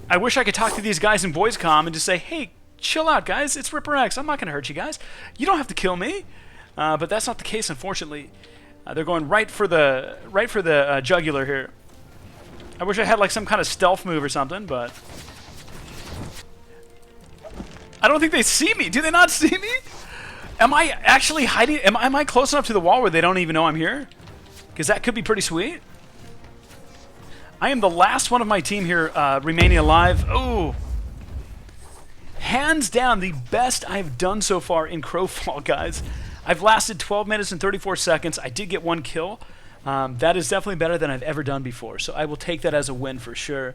I wish I could talk to these guys in voice comm and just say, hey, chill out, guys. It's RipperX. I'm not going to hurt you guys. You don't have to kill me. But that's not the case, unfortunately. They're going right for the jugular here. I wish I had like some kind of stealth move or something, but... I don't think they see me. Do they not see me? Am I actually hiding? Am I close enough to the wall where they don't even know I'm here? Because that could be pretty sweet. I am the last one of my team here remaining alive. Oh. Hands down, the best I've done so far in Crowfall, guys. I've lasted 12 minutes and 34 seconds. I did get 1 kill. That is definitely better than I've ever done before. So I will take that as a win for sure.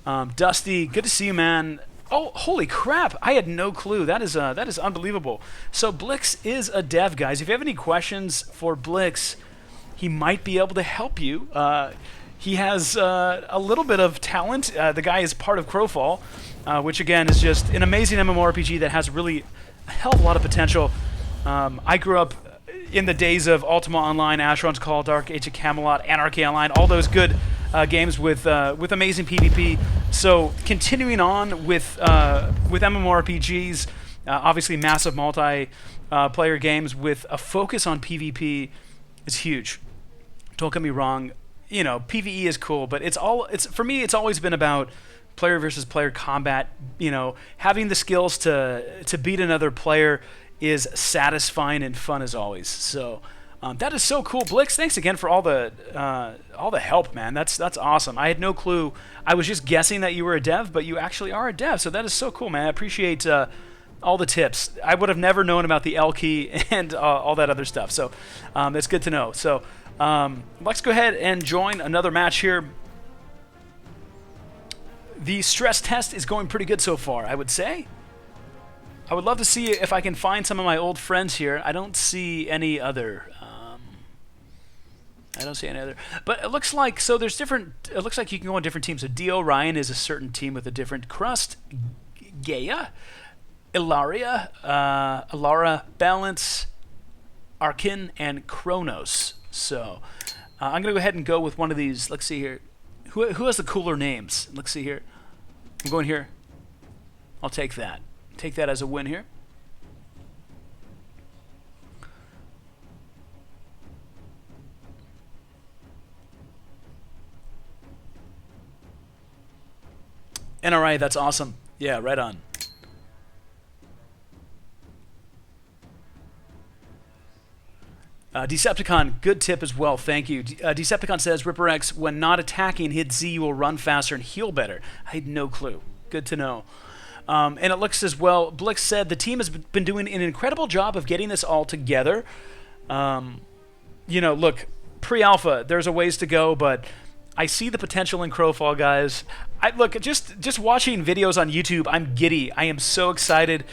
Dusty, good to see you, man. Oh, holy crap! I had no clue. That is unbelievable. So Blix is a dev, guys. If you have any questions for Blix, he might be able to help you. He has a little bit of talent. The guy is part of Crowfall, which again is just an amazing MMORPG that has really a hell of a lot of potential. I grew up in the days of Ultima Online, Asheron's Call, Dark Age of Camelot, Anarchy Online, all those good games with amazing PvP. So continuing on with MMORPGs, obviously massive multi-player games with a focus on PvP is huge. Don't get me wrong, you know, PvE is cool, but for me it's always been about player versus player combat. You know, having the skills to beat another player is satisfying and fun as always. So that is so cool. Blix, thanks again for all the help, man. That's awesome. I had no clue. I was just guessing that you were a dev, but you actually are a dev. So that is so cool, man. I appreciate all the tips. I would have never known about the L key and all that other stuff. So it's good to know. So let's go ahead and join another match here. The stress test is going pretty good so far, I would say. I would love to see if I can find some of my old friends here. I don't see any other. But it looks like, so there's different, it looks like you can go on different teams. So Dio Ryan is a certain team with a different crust. Gaia, Ilaria, Alara, Balance, Arkin, and Kronos. So I'm going to go ahead and go with one of these. Let's see here. Who has the cooler names? Let's see here. I'm going here. I'll take that. Take that as a win here. NRA, that's awesome. Yeah, right on. Decepticon, good tip as well. Thank you. Decepticon says, RipperX, when not attacking, hit Z, you will run faster and heal better. I had no clue. Good to know. And it looks as well, Blix said, the team has been doing an incredible job of getting this all together. You know, look, pre-alpha, there's a ways to go, but I see the potential in Crowfall, guys. Look, just watching videos on YouTube, I'm giddy. I am so excited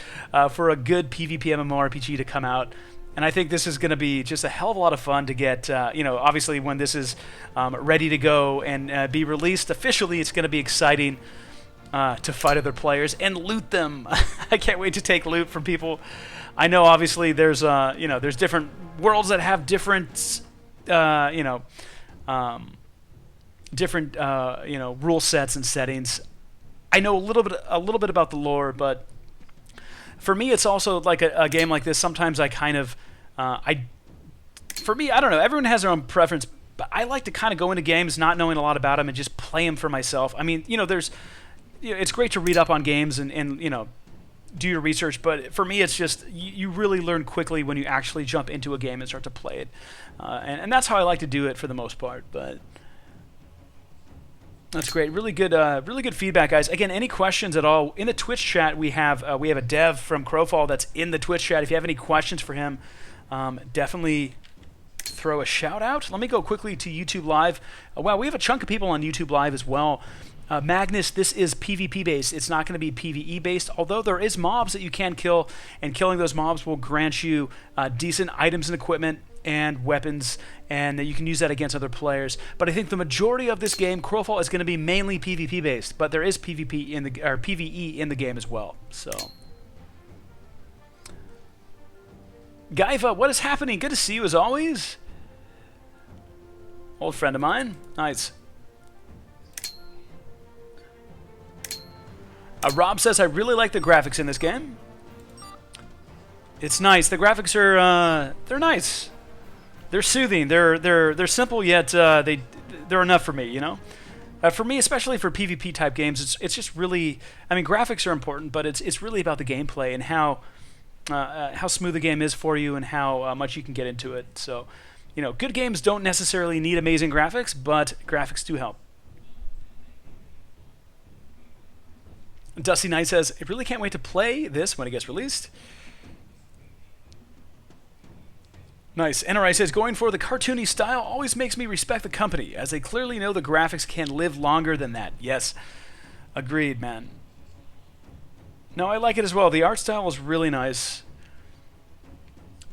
for a good PvP MMORPG to come out. And I think this is going to be just a hell of a lot of fun to get, you know, obviously when this is ready to go and be released officially, it's going to be exciting to fight other players and loot them. I can't wait to take loot from people. I know, obviously, there's, you know, there's different worlds that have different, you know, you know, rule sets and settings. I know a little bit about the lore, but for me, it's also like a game like this. Sometimes I kind of, for me, I don't know. Everyone has their own preference, but I like to kind of go into games not knowing a lot about them and just play them for myself. I mean, you know, it's great to read up on games and you know, do your research, but for me, it's just you really learn quickly when you actually jump into a game and start to play it, and that's how I like to do it for the most part. But that's great. Really good feedback, guys. Again, any questions at all in the Twitch chat? We have a dev from Crowfall that's in the Twitch chat. If you have any questions for him, definitely throw a shout out. Let me go quickly to YouTube Live. Wow, we have a chunk of people on YouTube Live as well. Magnus, this is PvP based. It's not going to be PvE based, although there is mobs that you can kill, and killing those mobs will grant you decent items and equipment and weapons, and you can use that against other players. But I think the majority of this game, Crowfall, is going to be mainly PvP based, but there is PvP in the PvE in the game as well. So, Gaiva, what is happening? Good to see you as always. Old friend of mine. Nice. Rob says, I really like the graphics in this game. It's nice. The graphics are, they're nice. They're soothing. They're simple, yet they're enough for me, you know? For me, especially for PvP type games, it's just really, I mean, graphics are important, but it's really about the gameplay and how smooth the game is for you and how much you can get into it. So, you know, good games don't necessarily need amazing graphics, but graphics do help. Dusty Knight says, I really can't wait to play this when it gets released. Nice. NRI says, going for the cartoony style always makes me respect the company, as they clearly know the graphics can live longer than that. Yes. Agreed, man. No, I like it as well. The art style is really nice.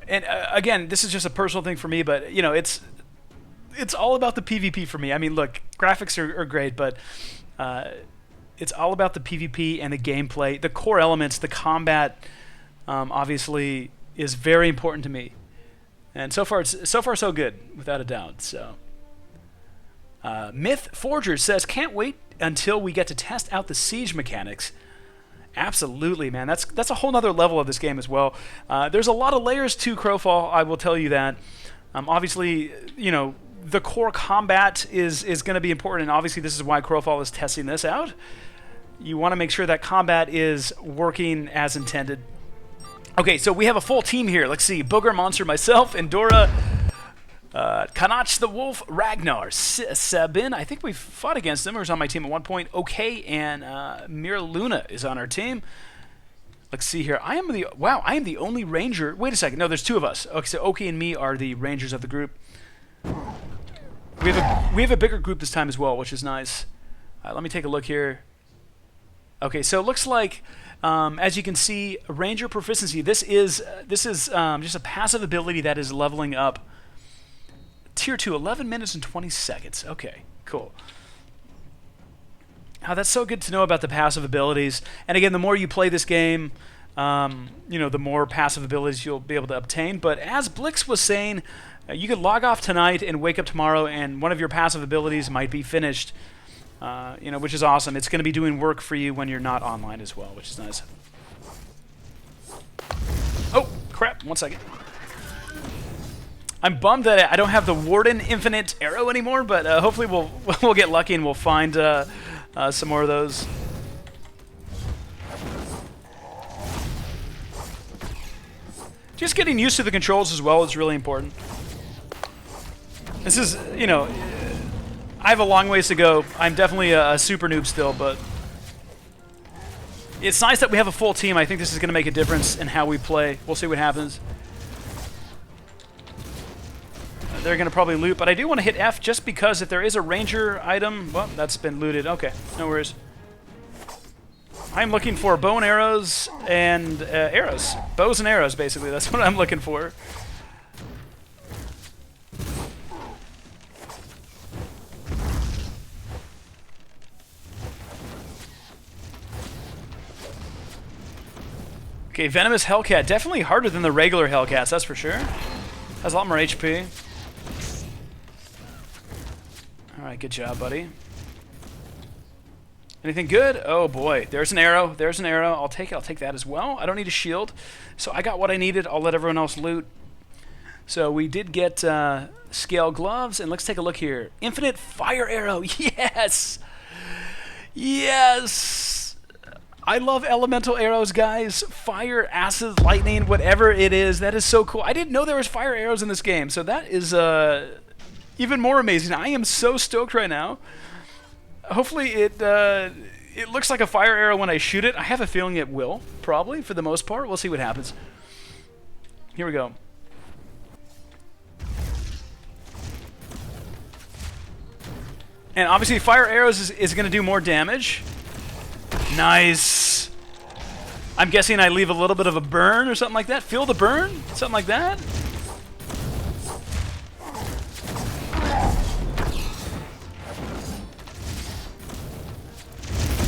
And again, this is just a personal thing for me, but, you know, it's all about the PvP for me. I mean, look, graphics are great, but it's all about the PvP and the gameplay. The core elements, the combat, obviously, is very important to me. And so far so good, without a doubt. So, Myth Forger says, can't wait until we get to test out the siege mechanics. Absolutely, man. That's a whole nother level of this game as well. There's a lot of layers to Crowfall, I will tell you that. Obviously, you know, the core combat is going to be important, and obviously this is why Crowfall is testing this out. You want to make sure that combat is working as intended. Okay, so we have a full team here. Let's see. Booger Monster, myself, Endora, Kanach the Wolf, Ragnar, Sabin. I think we've fought against him. He was on my team at one point. Okay, and Mira Luna is on our team. Let's see here. I am the only ranger. Wait a second. No, there's two of us. Okay, so Oki and me are the rangers of the group. We have a bigger group this time as well, which is nice. Let me take a look here. Okay, so it looks like, as you can see, Ranger Proficiency. This is just a passive ability that is leveling up. Tier 2, 11 minutes and 20 seconds. Okay, cool. That's so good to know about the passive abilities. And again, the more you play this game, you know, the more passive abilities you'll be able to obtain. But as Blix was saying, you could log off tonight and wake up tomorrow, and one of your passive abilities might be finished. You know, which is awesome. It's going to be doing work for you when you're not online as well, which is nice. Oh, crap. 1 second. I'm bummed that I don't have the Warden Infinite Arrow anymore, but hopefully we'll get lucky and we'll find some more of those. Just getting used to the controls as well is really important. This is, you know, I have a long ways to go. I'm definitely a super noob still, but it's nice that we have a full team. I think this is going to make a difference in how we play. We'll see what happens. They're going to probably loot, but I do want to hit F just because if there is a ranger item, well, that's been looted. Okay, no worries. I'm looking for bow and arrows and arrows. Bows and arrows, basically. That's what I'm looking for. Okay, Venomous Hellcat. Definitely harder than the regular Hellcats, that's for sure. Has a lot more HP. Alright, good job, buddy. Anything good? Oh boy, there's an arrow. There's an arrow. I'll take it. I'll take that as well. I don't need a shield. So I got what I needed. I'll let everyone else loot. So we did get scale gloves, and let's take a look here. Infinite fire arrow. Yes! Yes! I love elemental arrows, guys. Fire, acid, lightning, whatever it is. That is so cool. I didn't know there was fire arrows in this game, so that is even more amazing. I am so stoked right now. Hopefully it looks like a fire arrow when I shoot it. I have a feeling it will, probably, for the most part. We'll see what happens. Here we go. And obviously fire arrows is going to do more damage. Nice. I'm guessing I leave a little bit of a burn or something like that. Feel the burn? Something like that?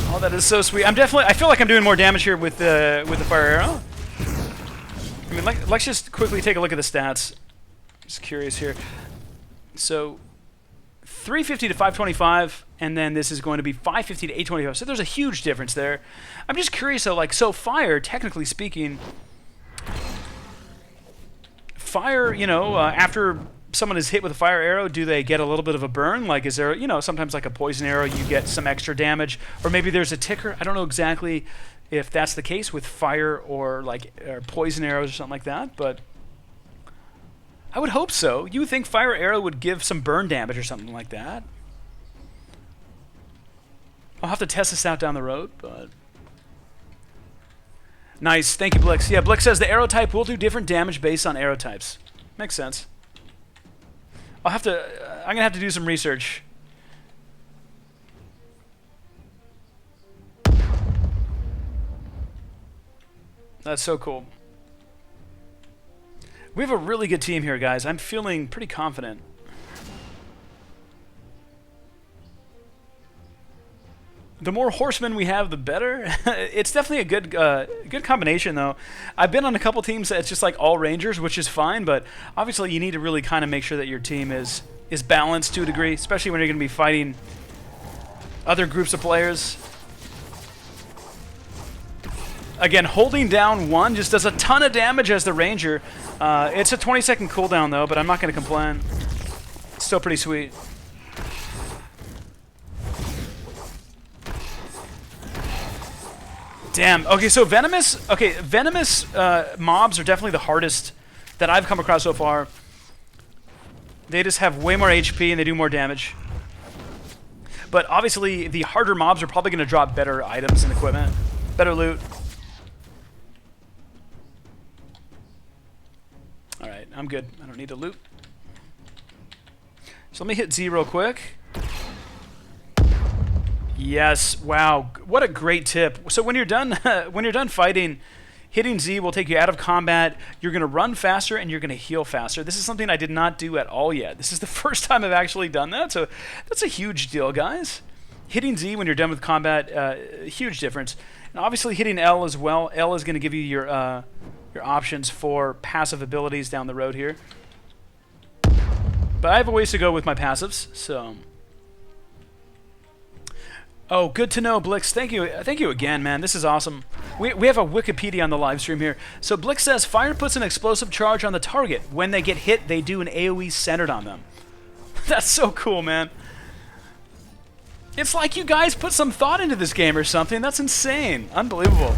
Oh, that is so sweet. I feel like I'm doing more damage here with the fire arrow. I mean, let's just quickly take a look at the stats. Just curious here. So 350 to 525, and then this is going to be 550 to 825. So there's a huge difference there. I'm just curious though, like, so fire, technically speaking, fire, you know, after someone is hit with a fire arrow, do they get a little bit of a burn? Like, is there, you know, sometimes like a poison arrow, you get some extra damage, or maybe there's a ticker. I don't know exactly if that's the case with fire or poison arrows or something like that, but I would hope so. You would think fire arrow would give some burn damage or something like that. I'll have to test this out down the road, but nice. Thank you, Blix. Yeah, Blix says the arrow type will do different damage based on arrow types. Makes sense. I'm gonna have to do some research. That's so cool. We have a really good team here, guys. I'm feeling pretty confident. The more horsemen we have, the better. It's definitely a good combination, though. I've been on a couple teams that's just like all rangers, which is fine, but obviously you need to really kind of make sure that your team is balanced to a degree, especially when you're going to be fighting other groups of players. Again, holding down one just does a ton of damage as the ranger. It's a 20-second cooldown, though, but I'm not going to complain. It's still pretty sweet. Damn. Okay, so venomous mobs are definitely the hardest that I've come across so far. They just have way more HP and they do more damage. But obviously, the harder mobs are probably going to drop better items and equipment, better loot. All right, I'm good. I don't need to loot. So let me hit Z real quick. Yes, wow, what a great tip. So when you're done fighting, hitting Z will take you out of combat. You're going to run faster and you're going to heal faster. This is something I did not do at all yet. This is the first time I've actually done that, so that's a huge deal, guys. Hitting Z when you're done with combat, huge difference. And obviously hitting L as well. L is going to give you your options for passive abilities down the road here. But I have a ways to go with my passives, so... Oh, good to know, Blix. Thank you again, man. This is awesome. We have a Wikipedia on the live stream here. So Blix says, fire puts an explosive charge on the target. When they get hit, they do an AoE centered on them. That's so cool, man. It's like you guys put some thought into this game or something. That's insane. Unbelievable.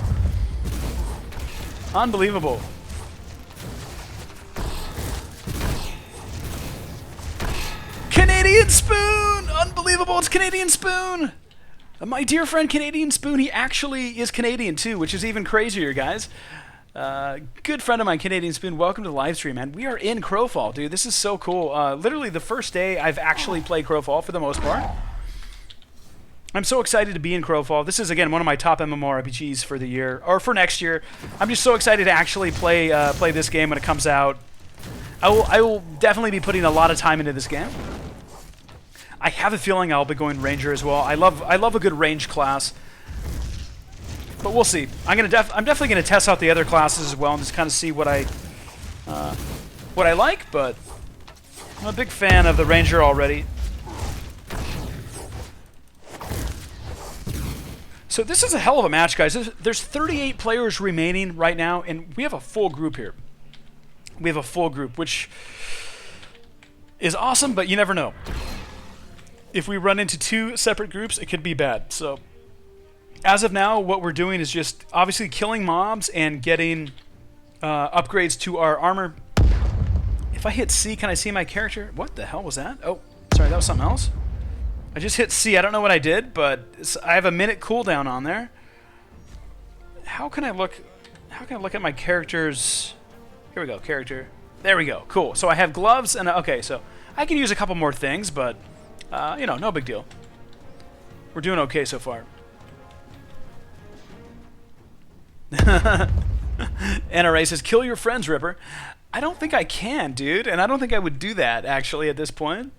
Canadian Spoon! Unbelievable, it's Canadian Spoon! My dear friend Canadian Spoon, he actually is Canadian too, which is even crazier, guys. Good friend of mine, Canadian Spoon, welcome to the live stream, man. We are in Crowfall, dude. This is so cool. Literally the first day I've actually played Crowfall for the most part. I'm so excited to be in Crowfall. This is, again, one of my top MMORPGs for the year, or for next year. I'm just so excited to actually play this game when it comes out. I will definitely be putting a lot of time into this game. I have a feeling I'll be going Ranger as well. I love a good range class. But we'll see. I'm definitely gonna test out the other classes as well and just kind of see what I like. But I'm a big fan of the Ranger already. So this is a hell of a match, guys. There's 38 players remaining right now, and we have a full group here. We have a full group, which is awesome, but you never know. If we run into two separate groups, it could be bad. So as of now, what we're doing is just obviously killing mobs and getting upgrades to our armor. If I hit C, can I see my character? What the hell was that? Oh, sorry, that was something else. I just hit C. I don't know what I did, but I have a minute cooldown on there. How can I look at my character's... Here we go, character. There we go, cool. So I have gloves, and okay, so I can use a couple more things, but, you know, no big deal. We're doing okay so far. NRA says, kill your friends, Ripper. I don't think I can, dude, and I don't think I would do that, actually, at this point.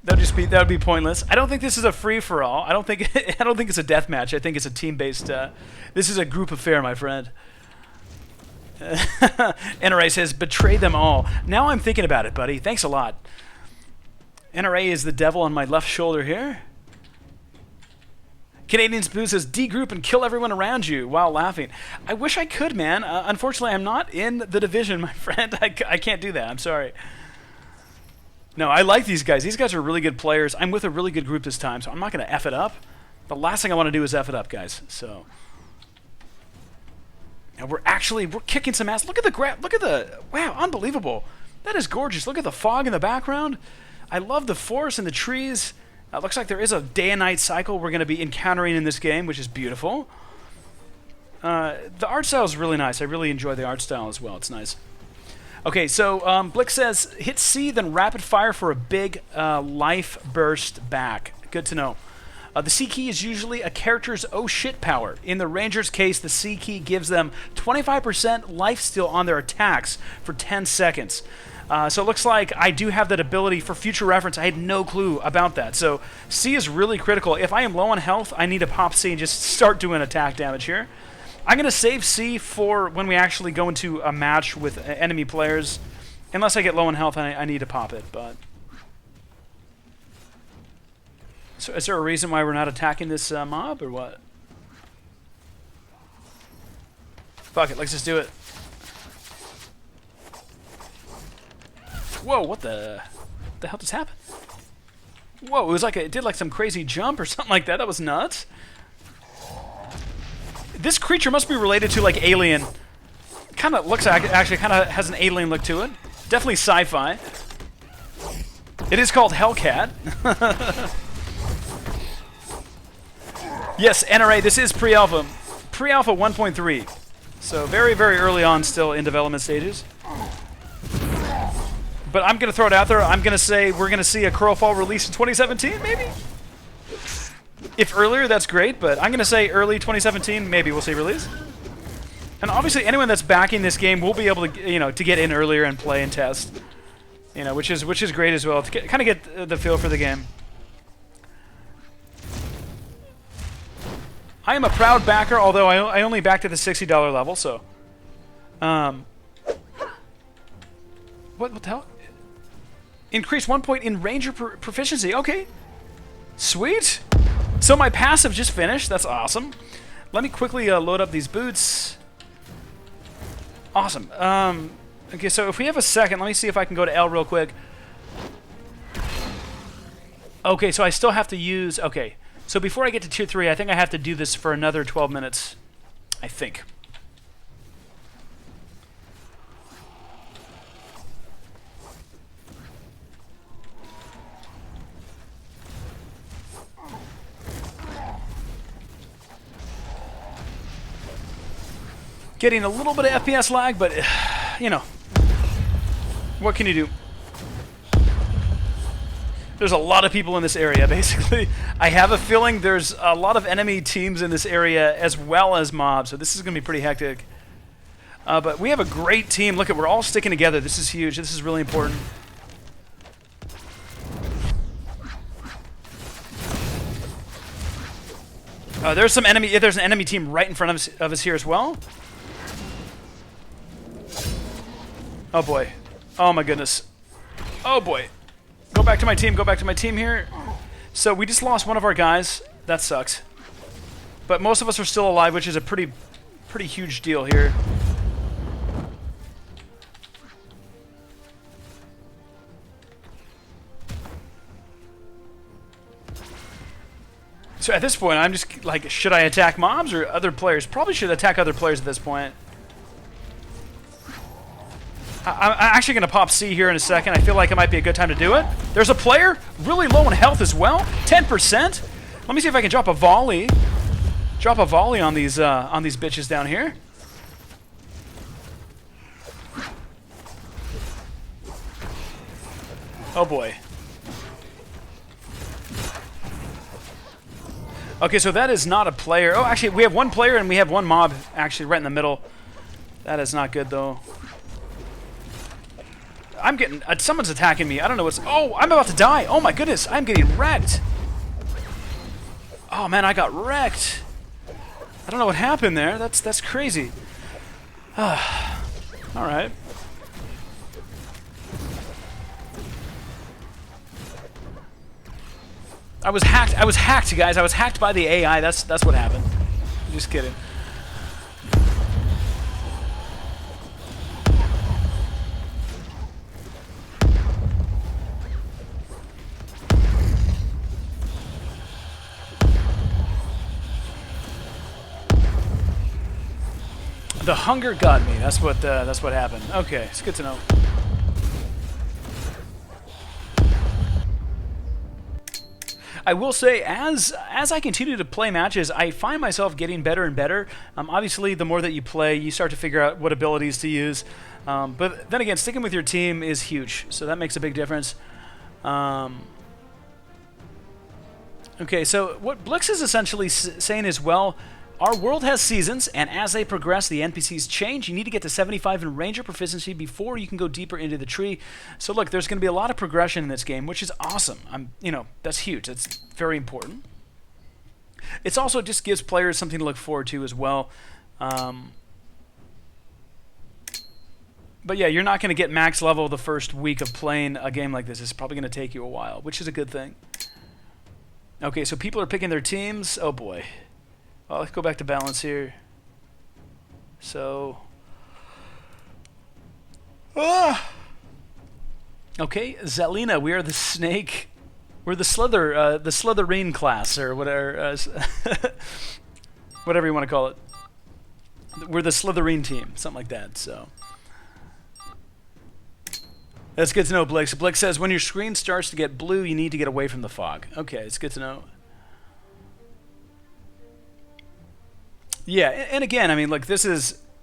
That would be pointless. I don't think this is a free-for-all. I don't think it's a deathmatch. I think it's a team-based, this is a group affair, my friend. NRA says, betray them all. Now I'm thinking about it, buddy. Thanks a lot. NRA is the devil on my left shoulder here. Canadian Spoon says, D-group and kill everyone around you while laughing. I wish I could, man. Unfortunately, I'm not in the division, my friend. I can't do that. I'm sorry. No, I like these guys. These guys are really good players. I'm with a really good group this time, so I'm not going to F it up. The last thing I want to do is F it up, guys. So... And we're kicking some ass. Look at the wow, unbelievable. That is gorgeous. Look at the fog in the background. I love the forest and the trees. It looks like there is a day and night cycle we're going to be encountering in this game, which is beautiful. The art style is really nice. I really enjoy the art style as well. It's nice. Okay, so Blick says, hit C, then rapid fire for a big life burst back. Good to know. The C key is usually a character's oh shit power. In the Ranger's case, the C key gives them 25% life steal on their attacks for 10 seconds. So it looks like I do have that ability for future reference. I had no clue about that. So C is really critical. If I am low on health, I need to pop C and just start doing attack damage here. I'm going to save C for when we actually go into a match with enemy players. Unless I get low on health, I need to pop it, but... So is there a reason why we're not attacking this mob, or what? Fuck it, let's just do it. Whoa, what the hell just happened? Whoa, it was like it did like some crazy jump or something like that. That was nuts. This creature must be related to like Alien. Kind of looks like, actually kind of has an alien look to it. Definitely sci-fi. It is called Hellcat. Yes, NRA, this is pre-alpha. Pre-alpha 1.3. So very, very early on still in development stages. But I'm going to throw it out there. I'm going to say we're going to see a Crowfall release in 2017, maybe? If earlier, that's great, but I'm going to say early 2017, maybe we'll see release. And obviously anyone that's backing this game will be able to, you know, to get in earlier and play and test. You know, which is great as well, to kind of get the feel for the game. I am a proud backer, although I only backed at the $60 level, so... What the hell? Increase 1 point in Ranger proficiency. Okay. Sweet. So my passive just finished. That's awesome. Let me quickly load up these boots. Awesome. Okay, so if we have a second, let me see if I can go to L real quick. Okay, so I still have to use... Okay. So before I get to Tier 3, I think I have to do this for another 12 minutes. I think. Getting a little bit of FPS lag, but, you know, what can you do? There's a lot of people in this area, basically. I have a feeling there's a lot of enemy teams in this area as well as mobs, so this is going to be pretty hectic. But we have a great team. Look, we're all sticking together. This is huge. This is really important. There's an enemy team right in front of us here as well. Oh boy. Oh my goodness. Oh boy. Go back to my team. Go back to my team here. So we just lost one of our guys. That sucks. But most of us are still alive, which is a pretty huge deal here. So at this point, I'm just like, should I attack mobs or other players? Probably should attack other players at this point. I'm actually going to pop C here in a second. I feel like it might be a good time to do it. There's a player really low in health as well. 10%. Let me see if I can drop a volley. Drop a volley on these bitches down here. Oh boy. Okay, so that is not a player. Oh, actually, we have one player and we have one mob actually right in the middle. That is not good, though. I'm getting... someone's attacking me. I don't know what's... Oh, I'm about to die. Oh, my goodness. I'm getting wrecked. Oh, man, I got wrecked. I don't know what happened there. That's crazy. All right. I was hacked, guys. I was hacked by the AI. That's what happened. Just kidding. The hunger got me. That's what happened. Okay, it's good to know. I will say, as I continue to play matches, I find myself getting better and better. Obviously, the more that you play, you start to figure out what abilities to use. But then again, sticking with your team is huge, so that makes a big difference. Okay, so what Blix is essentially saying is, well, our world has seasons, and as they progress, the NPCs change. You need to get to 75 in Ranger proficiency before you can go deeper into the tree. So look, there's going to be a lot of progression in this game, which is awesome. You know, that's huge. That's very important. It's also just gives players something to look forward to as well. But yeah, you're not going to get max level the first week of playing a game like this. It's probably going to take you a while, which is a good thing. Okay, so people are picking their teams. Oh boy. Well, let's go back to balance here. So, okay, Zelina, we are the snake. We're the Slytherin class, or whatever, whatever you want to call it. We're the Slytherin team, something like that. So, that's good to know, Blake. So Blake says when your screen starts to get blue, you need to get away from the fog. Okay, it's good to know. Yeah, and again, I mean, like,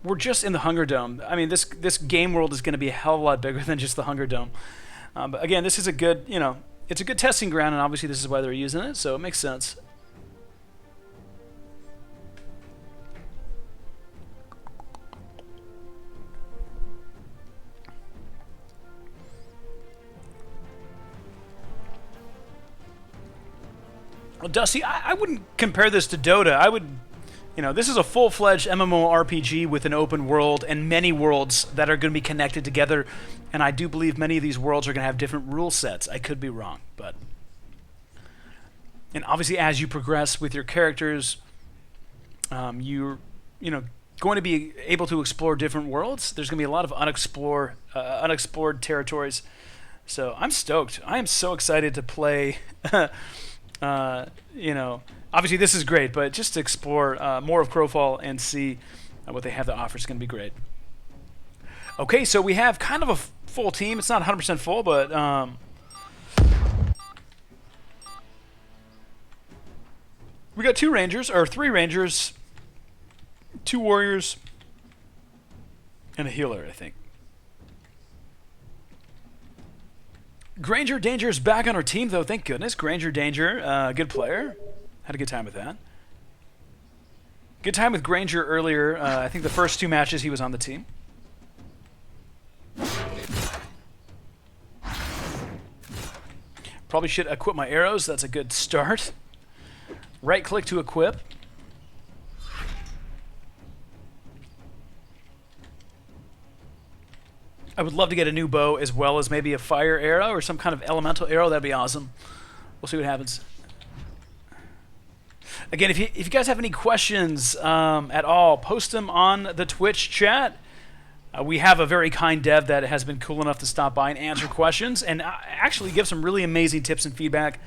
we're just in the Hunger Dome. I mean, this game world is going to be a hell of a lot bigger than just the Hunger Dome. But again, this is a good, you know, it's a good testing ground, and obviously this is why they're using it, so it makes sense. Well, Dusty, I wouldn't compare this to Dota. I would... You know, this is a full-fledged MMORPG with an open world and many worlds that are going to be connected together, and I do believe many of these worlds are going to have different rule sets. I could be wrong, but... And obviously, as you progress with your characters, you're, you know, going to be able to explore different worlds. There's going to be a lot of unexplored territories. So I'm stoked. I am so excited to play, you know... Obviously, this is great, but just to explore more of Crowfall and see what they have to offer is going to be great. Okay, so we have kind of a full team. It's not 100% full, but... we got 2 Rangers, or 3 Rangers, 2 Warriors, And a healer, I think. Granger Danger is back on our team, though. Thank goodness. Granger Danger, good player. Had a good time with that. Good time with Granger earlier. I think the first 2 matches he was on the team. Probably should equip my arrows. That's a good start. Right click to equip. I would love to get a new bow as well as maybe a fire arrow or some kind of elemental arrow. That'd be awesome. We'll see what happens. Again, if you guys have any questions at all, post them on the Twitch chat. We have a very kind dev that has been cool enough to stop by and answer questions and actually give some really amazing tips and feedback.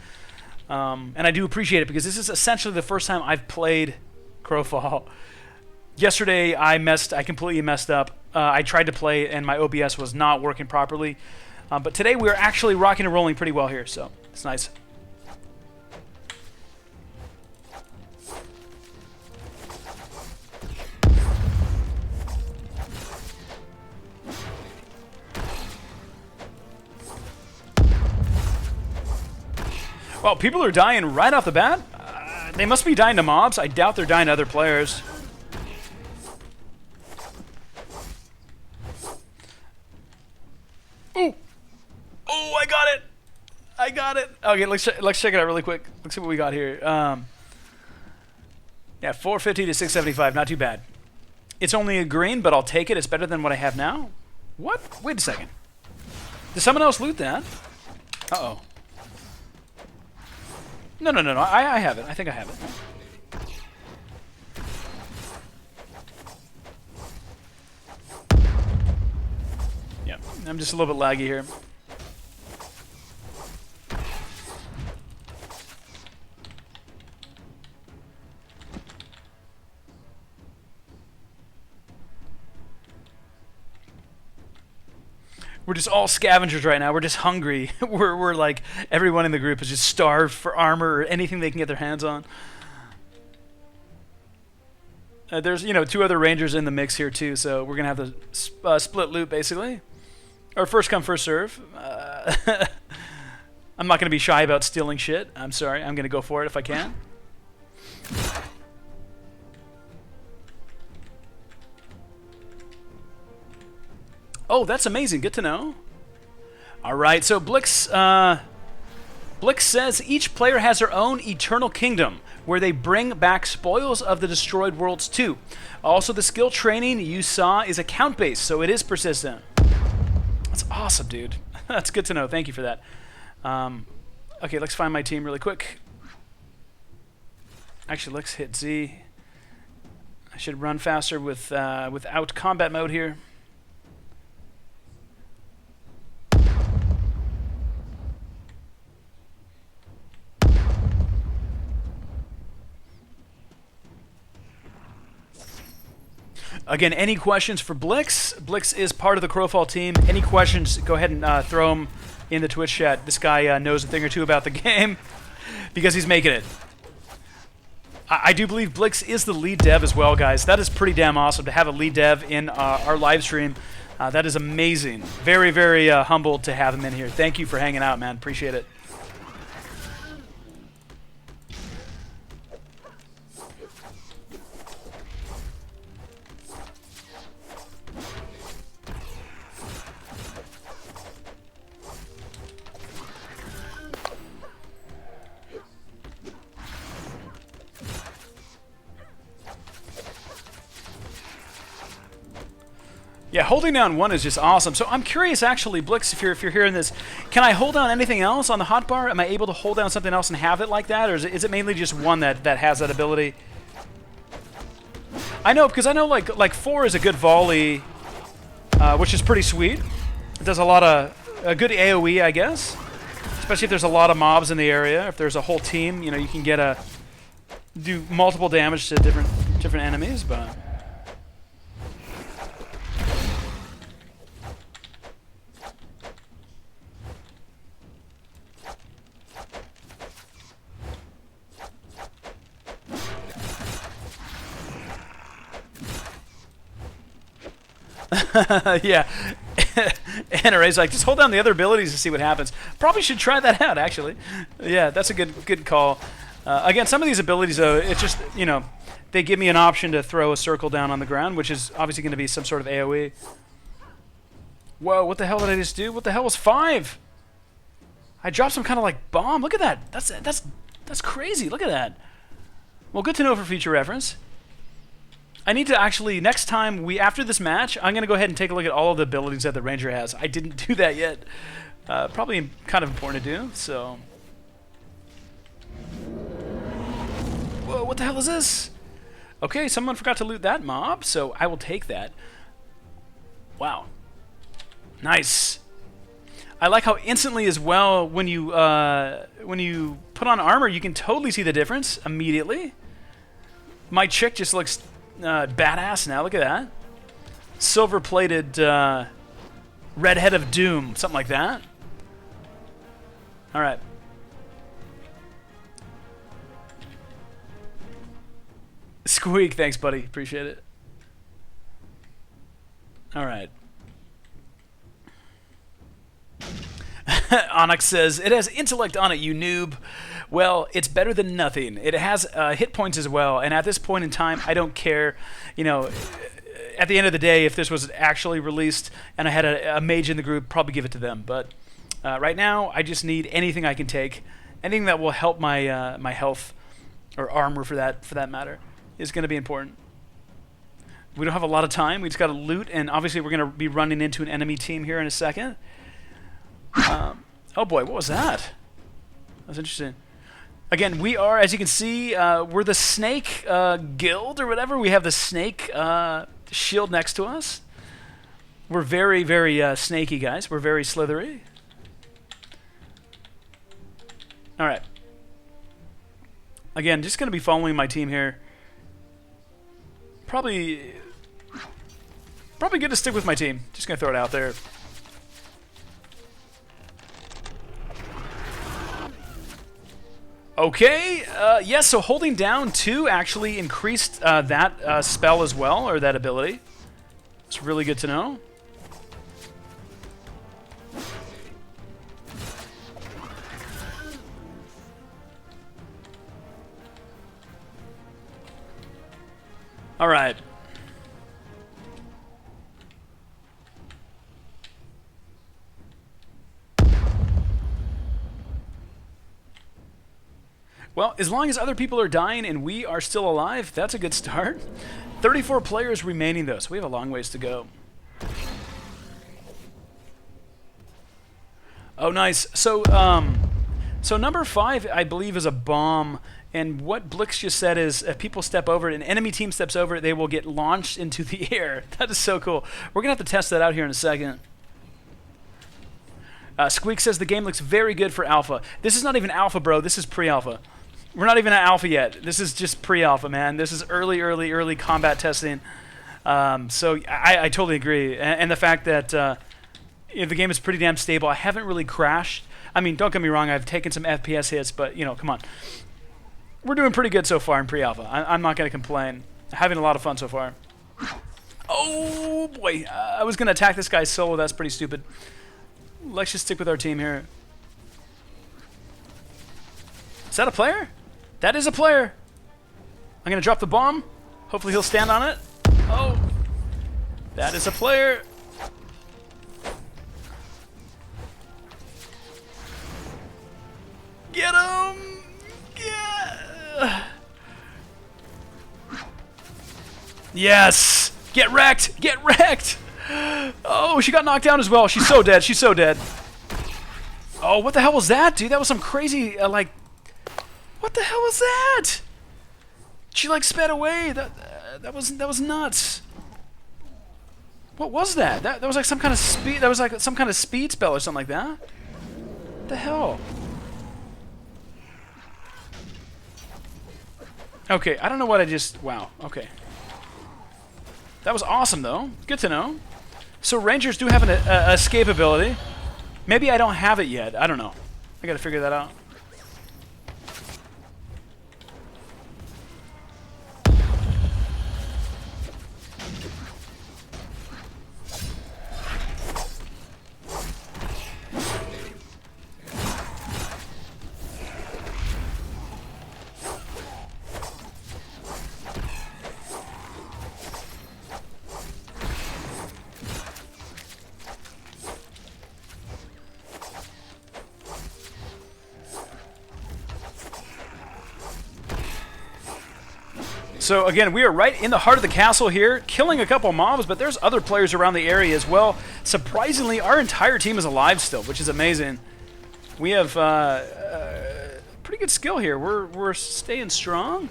And I do appreciate it because this is essentially the first time I've played Crowfall. Yesterday, I completely messed up. I tried to play and my OBS was not working properly. But today we're actually rocking and rolling pretty well here, so it's nice. Well, people are dying right off the bat. They must be dying to mobs. I doubt they're dying to other players. Ooh! Oh, I got it! I got it! Okay, let's check it out really quick. Let's see what we got here. Yeah, 450 to 675. Not too bad. It's only a green, but I'll take it. It's better than what I have now. What? Wait a second. Did someone else loot that? Uh-oh. No. I have it. I think I have it. Yeah, I'm just a little bit laggy here. We're just all scavengers right now. We're just hungry. we're like, everyone in the group is just starved for armor or anything they can get their hands on. There's, 2 other rangers in the mix here too, so we're gonna have to split loot basically, or first come first serve. I'm not gonna be shy about stealing shit. I'm sorry. I'm gonna go for it if I can. Oh, that's amazing. Good to know. All right, so Blix says each player has their own eternal kingdom where they bring back spoils of the destroyed worlds too. Also, the skill training you saw is account-based, so it is persistent. That's awesome, dude. That's good to know. Thank you for that. Okay, let's find my team really quick. Actually, let's hit Z. I should run faster without combat mode here. Again, any questions for Blix? Blix is part of the Crowfall team. Any questions, go ahead and throw them in the Twitch chat. This guy knows a thing or two about the game because he's making it. I do believe Blix is the lead dev as well, guys. That is pretty damn awesome to have a lead dev in our live stream. That is amazing. Very, very humbled to have him in here. Thank you for hanging out, man. Appreciate it. Yeah, holding down 1 is just awesome. So I'm curious, actually, Blix, if you're hearing this, can I hold down anything else on the hotbar? Am I able to hold down something else and have it like that, or is it mainly just 1 that has that ability? I know, because I know like 4 is a good volley, which is pretty sweet. It does a lot of a good AOE, I guess, especially if there's a lot of mobs in the area. If there's a whole team, you can get do multiple damage to different enemies, but. Yeah. And Array's like, just hold down the other abilities to see what happens. Probably should try that out, actually. Yeah, that's a good call. Again, some of these abilities, though, it's just, you know, they give me an option to throw a circle down on the ground, which is obviously going to be some sort of AoE. Whoa, what the hell did I just do? What the hell was 5? I dropped some kind of like bomb. Look at that. That's crazy. Look at that. Well, good to know for future reference. I need to actually, next time after this match, I'm going to go ahead and take a look at all of the abilities that the Ranger has. I didn't do that yet. Probably kind of important to do, so. Whoa, what the hell is this? Okay, someone forgot to loot that mob, so I will take that. Wow. Nice. I like how instantly as well, when you put on armor, you can totally see the difference immediately. My chick just looks badass now. Look at that. Silver-plated redhead of doom, something like that. All right. Squeak, thanks, buddy. Appreciate it. All right. Onyx says, it has intellect on it, you noob. Well, it's better than nothing. It has hit points as well, and at this point in time, I don't care. You know, at the end of the day, if this was actually released and I had a mage in the group, probably give it to them. But right now, I just need anything I can take. Anything that will help my my health, or armor for that matter, is going to be important. We don't have a lot of time. We just got to loot, and obviously we're going to be running into an enemy team here in a second. Oh boy, what was that? That was interesting. Again, we are, as you can see, we're the Snake Guild or whatever. We have the Snake shield next to us. We're very, very snaky, guys. We're very slithery. All right. Again, just going to be following my team here. Probably good to stick with my team. Just going to throw it out there. Okay, yes, so holding down 2 actually increased that spell as well, or that ability. It's really good to know. All right. Well, as long as other people are dying and we are still alive, that's a good start. 34 players remaining, though, so we have a long ways to go. Oh, nice. So, so number 5, I believe, is a bomb. And what Blix just said is, if people step over it, an enemy team steps over it, they will get launched into the air. That is so cool. We're going to have to test that out here in a second. Squeak says the game looks very good for alpha. This is not even alpha, bro. This is pre-alpha. We're not even at alpha yet. This is just pre-alpha, man. This is early combat testing. So I totally agree. And the fact that the game is pretty damn stable. I haven't really crashed. I mean, don't get me wrong. I've taken some FPS hits, but, you know, come on. We're doing pretty good so far in pre-alpha. I'm not going to complain. Having a lot of fun so far. Oh, boy. I was going to attack this guy solo. That's pretty stupid. Let's just stick with our team here. Is that a player? That is a player. I'm going to drop the bomb. Hopefully he'll stand on it. Oh. That is a player. Get him! Yeah. Yes! Get wrecked! Get wrecked! Oh, she got knocked down as well. She's so dead. She's so dead. Oh, what the hell was that, dude? That was some crazy, like... What the hell was that? She, like, sped away. That was nuts. What was that? That was like some kind of speed... That was like some kind of speed spell or something like that. What the hell? Okay, I don't know what I just... Wow, okay. That was awesome, though. Good to know. So Rangers do have an escape ability. Maybe I don't have it yet. I don't know. I gotta figure that out. So again, we are right in the heart of the castle here, killing a couple mobs, but there's other players around the area as well. Surprisingly, our entire team is alive still, which is amazing. We have pretty good skill here. We're staying strong.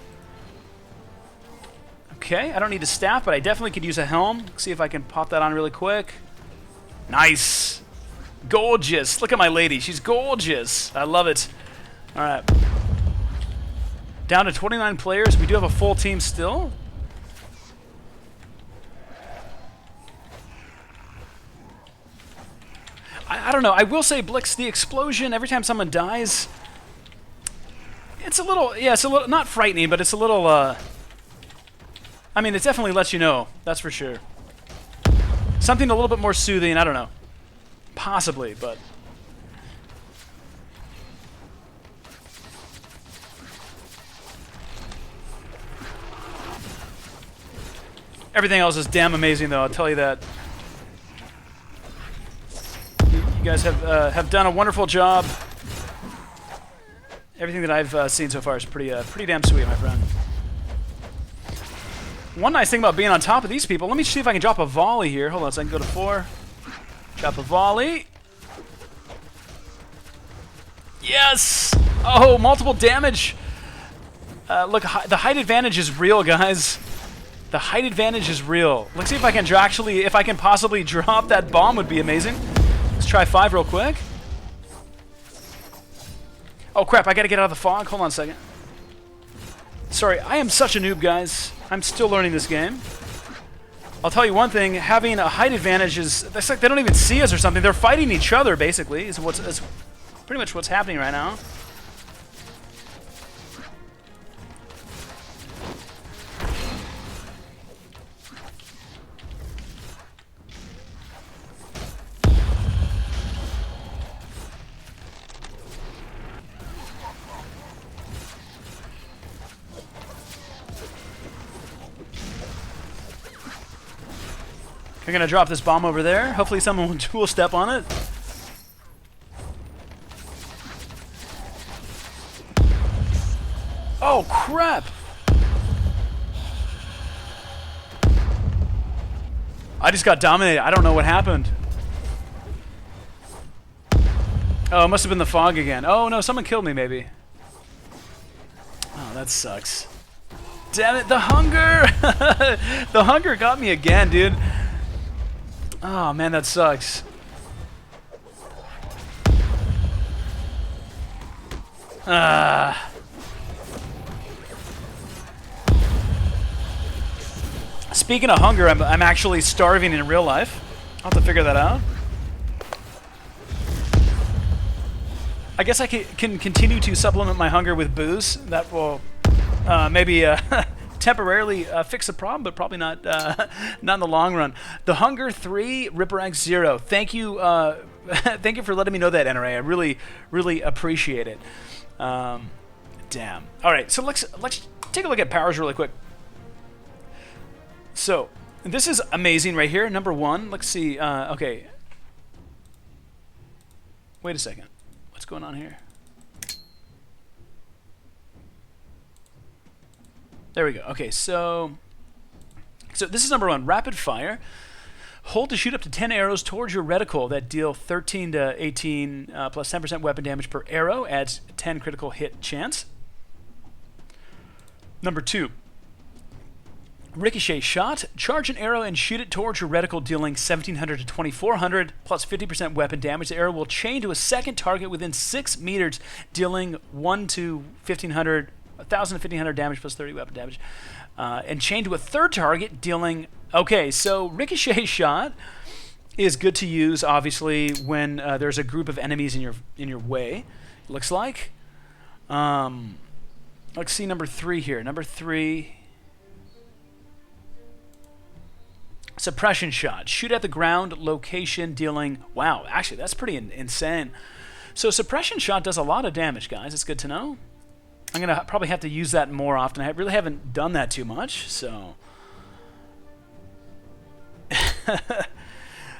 Okay, I don't need a staff, but I definitely could use a helm. See if I can pop that on really quick. Nice. Gorgeous. Look at my lady. She's gorgeous. I love it. All right. Down to 29 players. We do have a full team still. I don't know. I will say, Blix, the explosion, every time someone dies, it's a little, yeah, it's a little, not frightening, but it's a little, I mean, it definitely lets you know. That's for sure. Something a little bit more soothing. I don't know. Possibly, but... Everything else is damn amazing, though. I'll tell you that. You guys have done a wonderful job. Everything that I've seen so far is pretty damn sweet, my friend. One nice thing about being on top of these people. Let me see if I can drop a volley here. Hold on, so I can go to 4. Drop a volley. Yes! Oh, multiple damage. Look, the height advantage is real, guys. The height advantage is real. Let's see if I can actually, if I can possibly drop that bomb would be amazing. Let's try 5 real quick. Oh crap, I gotta get out of the fog. Hold on a second. Sorry, I am such a noob, guys. I'm still learning this game. I'll tell you one thing, having a height advantage is, that's like they don't even see us or something. They're fighting each other, basically, is pretty much what's happening right now. I'm gonna drop this bomb over there. Hopefully someone will step on it. Oh crap! I just got dominated. I don't know what happened. Oh, it must have been the fog again. Oh no, someone killed me maybe. Oh, that sucks. Damn it, the hunger! The hunger got me again, dude. Oh man, that sucks. Speaking of hunger, I'm actually starving in real life. I'll have to figure that out. I guess I can continue to supplement my hunger with booze. That will maybe temporarily fix the problem, but probably not not in the long run. The Hunger 3, RipperX 0. Thank you, thank you for letting me know that, NRA. I really appreciate it. Damn. All right, so let's take a look at powers really quick. So this is amazing right here. Number 1. Let's see. Okay. Wait a second. What's going on here? There we go. Okay, so this is number 1, rapid fire. Hold to shoot up to 10 arrows towards your reticle that deal 13 to 18 plus 10% weapon damage per arrow, adds 10 critical hit chance. Number 2, ricochet shot. Charge an arrow and shoot it towards your reticle, dealing 1700 to 2400 plus 50% weapon damage. The arrow will chain to a second target within 6 meters, dealing 1 to 1500. 1,000 to 1,500 damage plus 30 weapon damage, and chain to a third target, dealing. Okay, so ricochet shot is good to use, obviously, when there's a group of enemies in your way. It looks like. Let's see number 3 here. Number 3, suppression shot. Shoot at the ground location, dealing. Wow, actually, that's pretty insane. So suppression shot does a lot of damage, guys. It's good to know. I'm going to probably have to use that more often. I really haven't done that too much, so...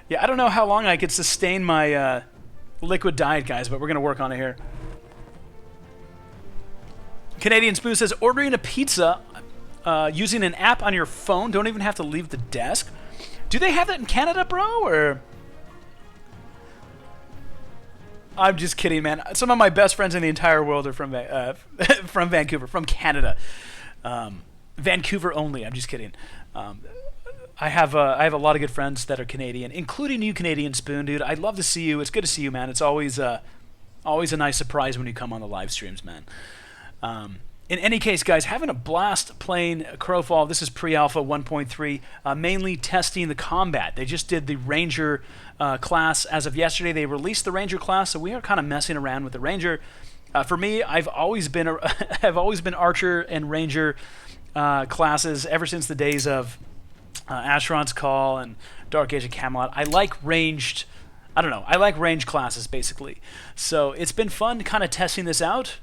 Yeah, I don't know how long I could sustain my liquid diet, guys, but we're going to work on it here. Canadian Spoon says, ordering a pizza using an app on your phone. Don't even have to leave the desk. Do they have that in Canada, bro? Or I'm just kidding, man. Some of my best friends in the entire world are from from Vancouver, from Canada. Vancouver only. I'm just kidding. I have a lot of good friends that are Canadian, including you, Canadian Spoon, dude. I'd love to see you. It's good to see you, man. It's always a nice surprise when you come on the live streams, man. In any case, guys, having a blast playing Crowfall. This is pre-alpha 1.3, mainly testing the combat. They just did the Ranger class as of yesterday. They released the Ranger class, so we are kind of messing around with the Ranger. For me, I've always been Archer and Ranger classes ever since the days of Asheron's Call and Dark Age of Camelot. I like ranged. I don't know. I like ranged classes basically. So it's been fun kind of testing this out.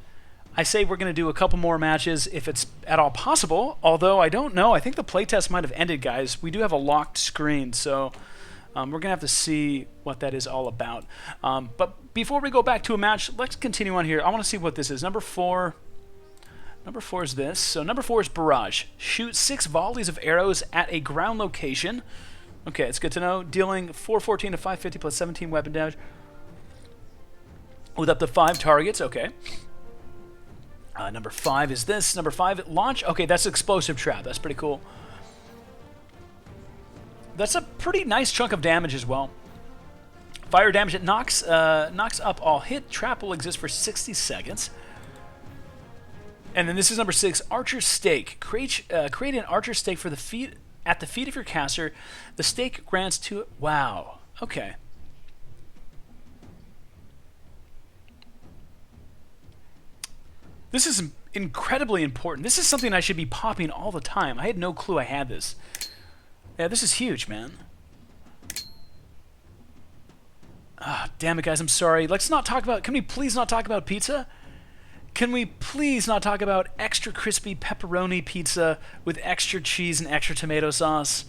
I say we're going to do a couple more matches if it's at all possible, although I don't know. I think the playtest might have ended, guys. We do have a locked screen, so we're going to have to see what that is all about. But before we go back to a match, let's continue on here. I want to see what this is. Number 4 is this. So number 4 is Barrage. Shoot 6 volleys of arrows at a ground location. Okay, it's good to know. Dealing 414 to 550 plus 17 weapon damage with up to 5 targets. Okay. Number 5 is this. Number 5, launch. Okay, that's explosive trap. That's pretty cool. That's a pretty nice chunk of damage as well. Fire damage. It knocks up all hit. Trap will exist for 60 seconds. And then this is number 6, Archer Stake. Create an Archer Stake for the feet at the feet of your caster. The stake grants to. Wow. Okay. This is incredibly important. This is something I should be popping all the time. I had no clue I had this. Yeah, this is huge, man. Ah, damn it, guys. I'm sorry. Let's not talk about... Can we please not talk about pizza? Can we please not talk about extra crispy pepperoni pizza with extra cheese and extra tomato sauce?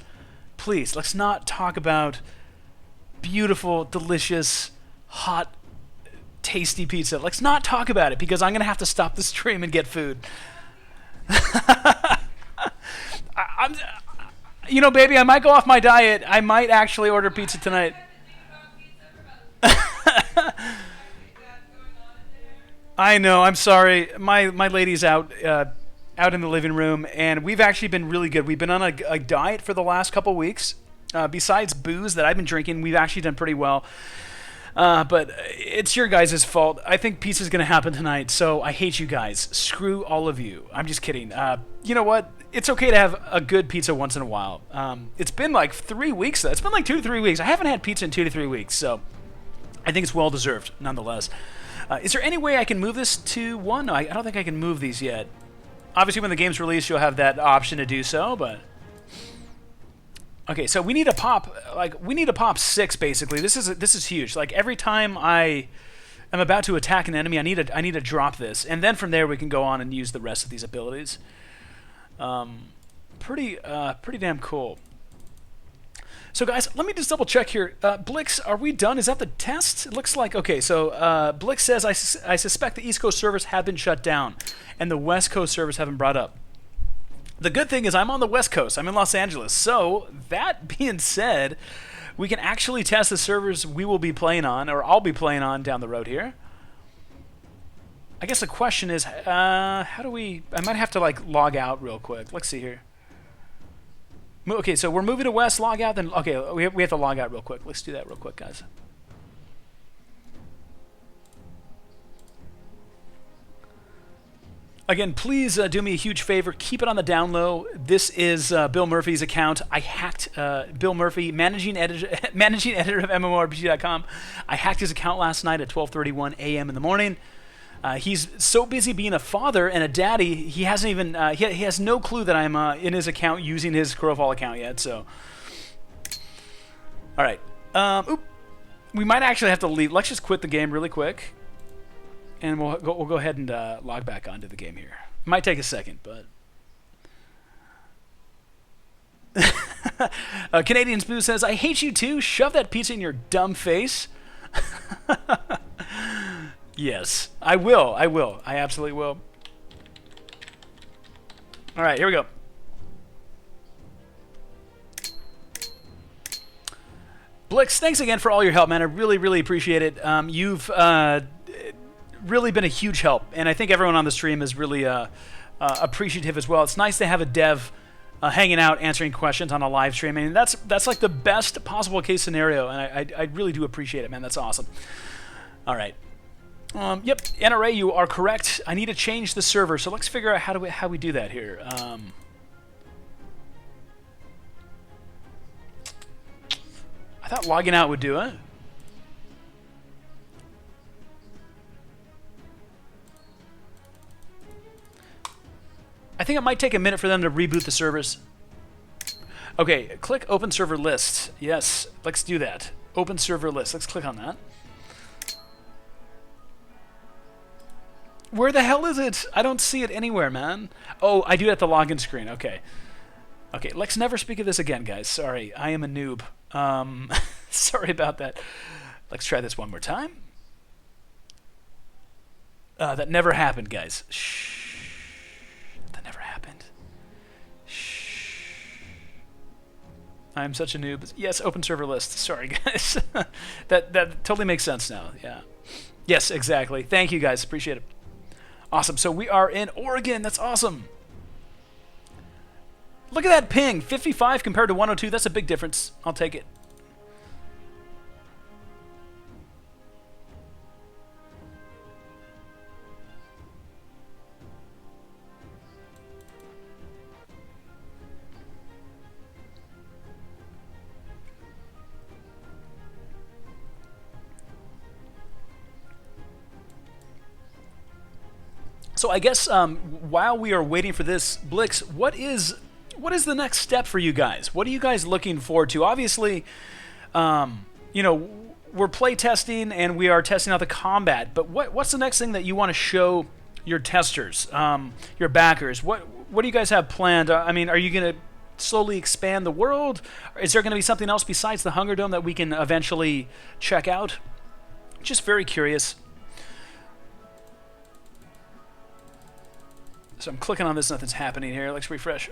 Please, let's not talk about beautiful, delicious, hot, tasty pizza. Let's not talk about it because I'm going to have to stop the stream and get food. You know, baby, I might go off my diet. I might actually order pizza tonight. I know. I'm sorry. My lady's out in the living room, and we've actually been really good. We've been on a diet for the last couple weeks. Besides booze that I've been drinking, we've actually done pretty well. But it's your guys' fault. I think pizza's going to happen tonight, so I hate you guys. Screw all of you. I'm just kidding. You know what? It's okay to have a good pizza once in a while. It's been like 3 weeks, though. It's been like 2 to 3 weeks. I haven't had pizza in 2 to 3 weeks, so I think it's well-deserved, nonetheless. Is there any way I can move this to 1? No, I don't think I can move these yet. Obviously, when the game's released, you'll have that option to do so, but... Okay, so we need to pop, we need to pop 6 basically. This is huge. Like every time I am about to attack an enemy, I need to drop this, and then from there we can go on and use the rest of these abilities. Pretty damn cool. So guys, let me just double check here. Blix, are we done? Is that the test? It looks like okay. So Blix says I suspect the East Coast servers have been shut down, and the West Coast servers have been brought up. The good thing is I'm on the West Coast. I'm in Los Angeles. So, that being said, we can actually test the servers we will be playing on, or I'll be playing on down the road here. I guess the question is, how do we... I might have to, log out real quick. Let's see here. Okay, so we're moving to West, log out, then... Okay, we have to log out real quick. Let's do that real quick, guys. Again, please do me a huge favor. Keep it on the down low. This is Bill Murphy's account. I hacked Bill Murphy, managing editor of MMORPG.com. I hacked his account last night at 12:31 a.m. in the morning. He's so busy being a father and a daddy, he hasn't even he has no clue that I'm in his account using his Crowfall account yet. So, all right, we might actually have to leave. Let's just quit the game really quick. And we'll go ahead and log back onto the game here. It might take a second, but... Canadian Spoo says, I hate you too. Shove that pizza in your dumb face. Yes, I will. I absolutely will. All right, here we go. Blix, thanks again for all your help, man. I really, really appreciate it. You've really been a huge help, and I think everyone on the stream is really appreciative as well. It's nice to have a dev hanging out, answering questions on a live stream. I mean, that's like the best possible case scenario, and I really do appreciate it, man. That's awesome. All right. Yep, NRA, you are correct. I need to change the server, so let's figure out how we do that here. I thought logging out would do it. I think it might take a minute for them to reboot the servers. Okay, click Open Server List. Yes, let's do that. Open Server List. Let's click on that. Where the hell is it? I don't see it anywhere, man. Oh, I do it at the login screen. Okay. Okay, let's never speak of this again, guys. Sorry, I am a noob. Sorry about that. Let's try this one more time. That never happened, guys. Shh. That never happened. Shh. I'm such a noob. Yes, open server list. Sorry, guys. that totally makes sense now. Yeah. Yes, exactly. Thank you, guys. Appreciate it. Awesome. So we are in Oregon. That's awesome. Look at that ping. 55 compared to 102. That's a big difference. I'll take it. So I guess while we are waiting for this, Blix, what is the next step for you guys? What are you guys looking forward to? Obviously, you know, we're play testing and we are testing out the combat, but what's the next thing that you want to show your testers, your backers? What do you guys have planned? I mean, are you going to slowly expand the world? Is there going to be something else besides the Hunger Dome that we can eventually check out? Just very curious. So I'm clicking on this, nothing's happening here. Let's refresh.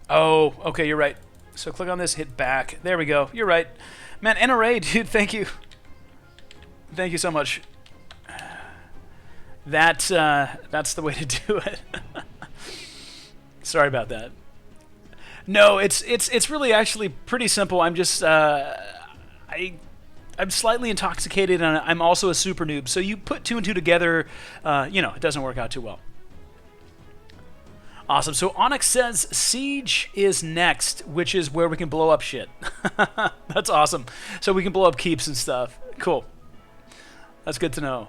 Oh, okay, you're right. So click on this, hit back. There we go. You're right. Man, NRA, dude, thank you. Thank you so much. That's the way to do it. Sorry about that. No, it's really actually pretty simple. I'm just I'm slightly intoxicated, and I'm also a super noob. So you put two and two together, you know, it doesn't work out too well. Awesome. So Onyx says Siege is next, which is where we can blow up shit. That's awesome. So we can blow up keeps and stuff. Cool. That's good to know.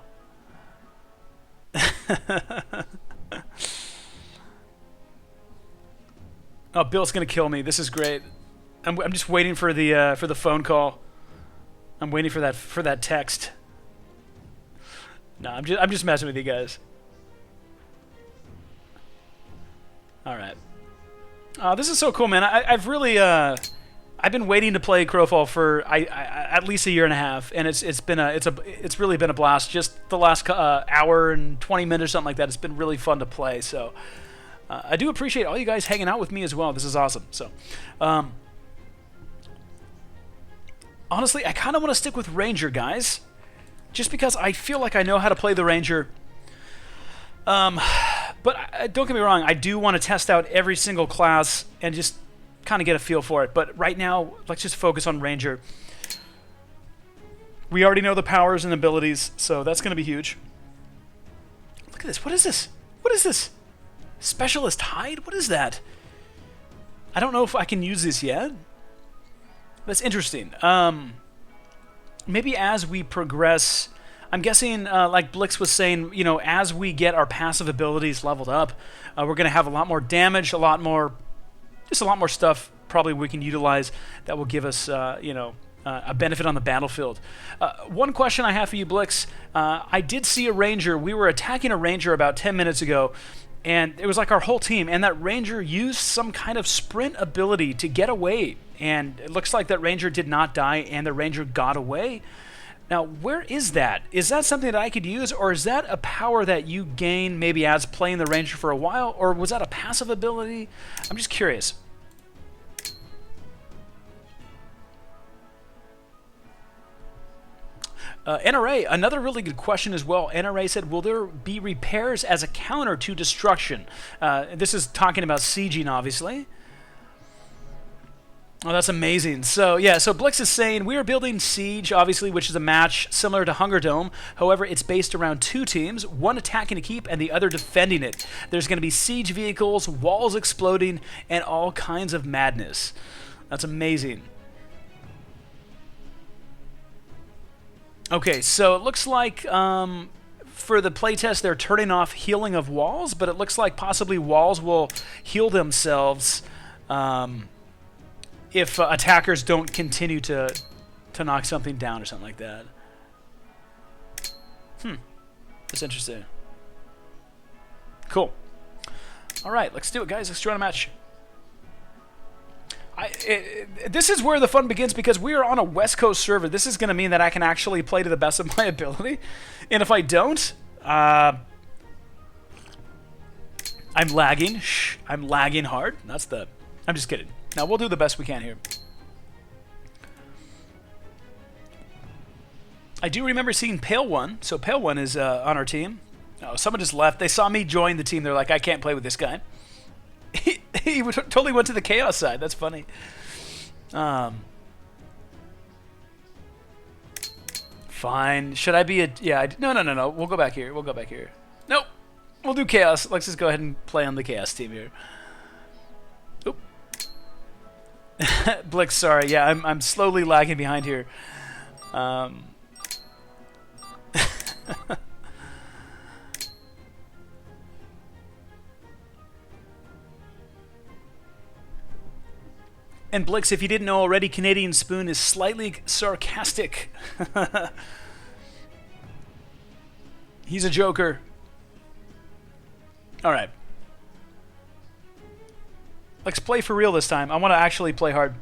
Oh, Bill's gonna kill me. This is great. I'm just waiting for the phone call. I'm waiting for that text. No, I'm just messing with you guys. All right. This is so cool, man. I've really I've been waiting to play Crowfall for at least a year and a half, and it's really been a blast. Just the last hour and 20 minutes or something like that. It's been really fun to play. So I do appreciate all you guys hanging out with me as well. This is awesome. So. Honestly, I kind of want to stick with Ranger, guys. Just because I feel like I know how to play the Ranger. But don't get me wrong, I do want to test out every single class and just kind of get a feel for it. But right now, let's just focus on Ranger. We already know the powers and abilities, so that's going to be huge. Look at this. What is this? What is this? Specialist Hide? What is that? I don't know if I can use this yet. That's interesting. Maybe as we progress, I'm guessing, like Blix was saying, you know, as we get our passive abilities leveled up, we're going to have a lot more damage, just a lot more stuff probably we can utilize that will give us, you know, a benefit on the battlefield. One question I have for you, Blix. I did see a Ranger. We were attacking a Ranger about 10 minutes ago, and it was like our whole team, and that Ranger used some kind of sprint ability to get away. And it looks like that Ranger did not die, and the Ranger got away. Now, where is that? Is that something that I could use, or is that a power that you gain maybe as playing the Ranger for a while, or was that a passive ability? I'm just curious. NRA, another really good question as well. NRA said, will there be repairs as a counter to destruction? This is talking about sieging, obviously. Oh, that's amazing. So, yeah, so Blix is saying, we are building Siege, obviously, which is a match similar to Hunger Dome. However, it's based around two teams, one attacking a keep and the other defending it. There's going to be siege vehicles, walls exploding, and all kinds of madness. That's amazing. Okay, so it looks like for the playtest, they're turning off healing of walls, but it looks like possibly walls will heal themselves if attackers don't continue to knock something down or something like that. That's interesting. Cool. All right, let's do it, guys. Let's join a match. This is where the fun begins because we are on a West Coast server. This is going to mean that I can actually play to the best of my ability. And if I don't, I'm lagging. Shh, I'm lagging hard. I'm just kidding. Now, we'll do the best we can here. I do remember seeing Pale One. So Pale One is on our team. Oh, someone just left. They saw me join the team. They're like, I can't play with this guy. He totally went to the Chaos side. That's funny. Fine. Should I be a... Yeah. No. We'll go back here. Nope. We'll do Chaos. Let's just go ahead and play on the Chaos team here. Oop. Blix, sorry. Yeah, I'm slowly lagging behind here. And Blix, if you didn't know already, Canadian Spoon is slightly sarcastic. He's a joker. All right. Let's play for real this time. I want to actually play hard.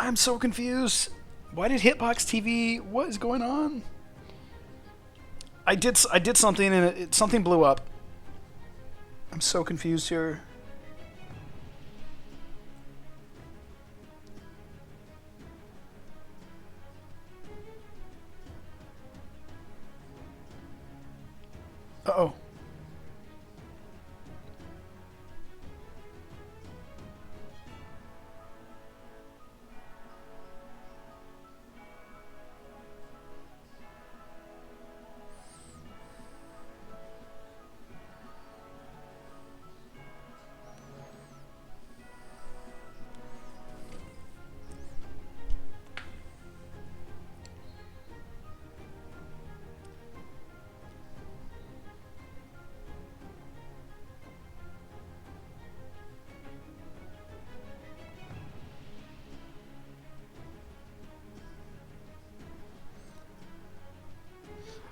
I'm so confused. Why did Hitbox TV? What is going on? I did something and something blew up. I'm so confused here. Uh-oh.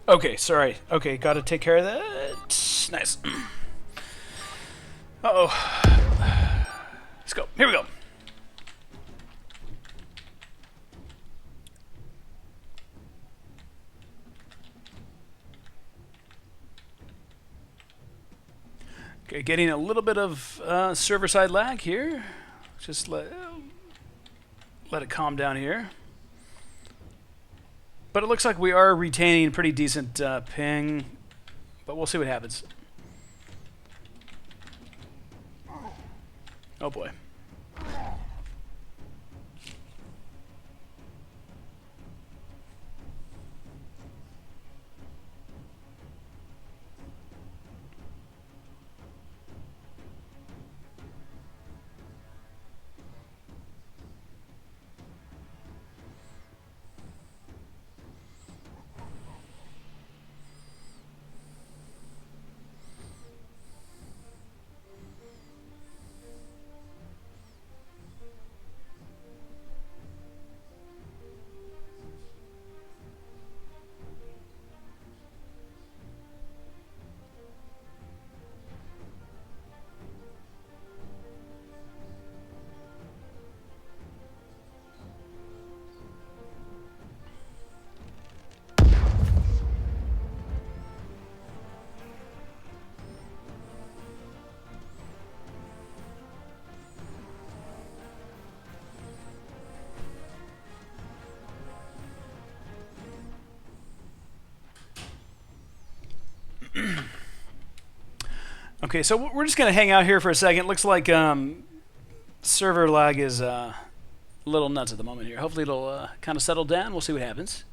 Okay, sorry. Okay, gotta take care of that. Nice. Uh-oh. Let's go. Here we go. Okay, getting a little bit of server-side lag here. Just let it calm down here. But it looks like we are retaining pretty decent ping, but we'll see what happens. Oh boy. Okay, so we're just going to hang out here for a second. Looks like server lag is a little nuts at the moment here. Hopefully it'll kind of settle down. We'll see what happens.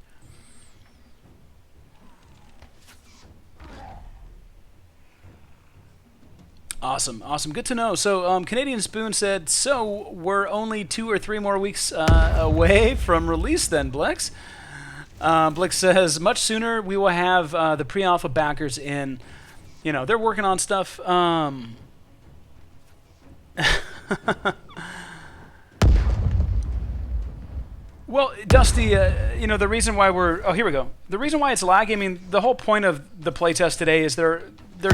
Awesome, awesome. Good to know. So Canadian Spoon said, so we're only 2 or 3 more weeks away from release then, Blex. Blex says, much sooner we will have the pre-alpha backers in. You know, they're working on stuff. Well, Dusty, you know, the reason why we're... Oh, here we go. The reason why it's lagging, I mean, the whole point of the playtest today is they're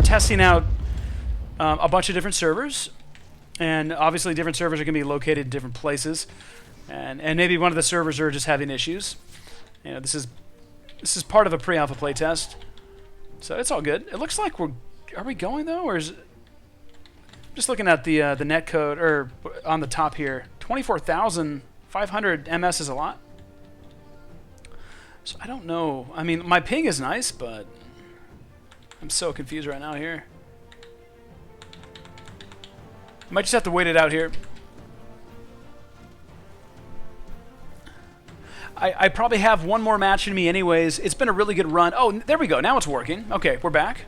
testing out a bunch of different servers, and obviously different servers are going to be located in different places, and maybe one of the servers are just having issues. You know, this is part of a pre-alpha playtest, so it's all good. It looks like are we going though, or is it... I'm just looking at the net code, or on the top here, 24,500 ms is a lot. So I don't know. I mean, my ping is nice, but I'm so confused right now here. Might just have to wait it out here. I probably have one more match in me anyways. It's been a really good run. Oh, there we go. Now it's working. Okay, we're back.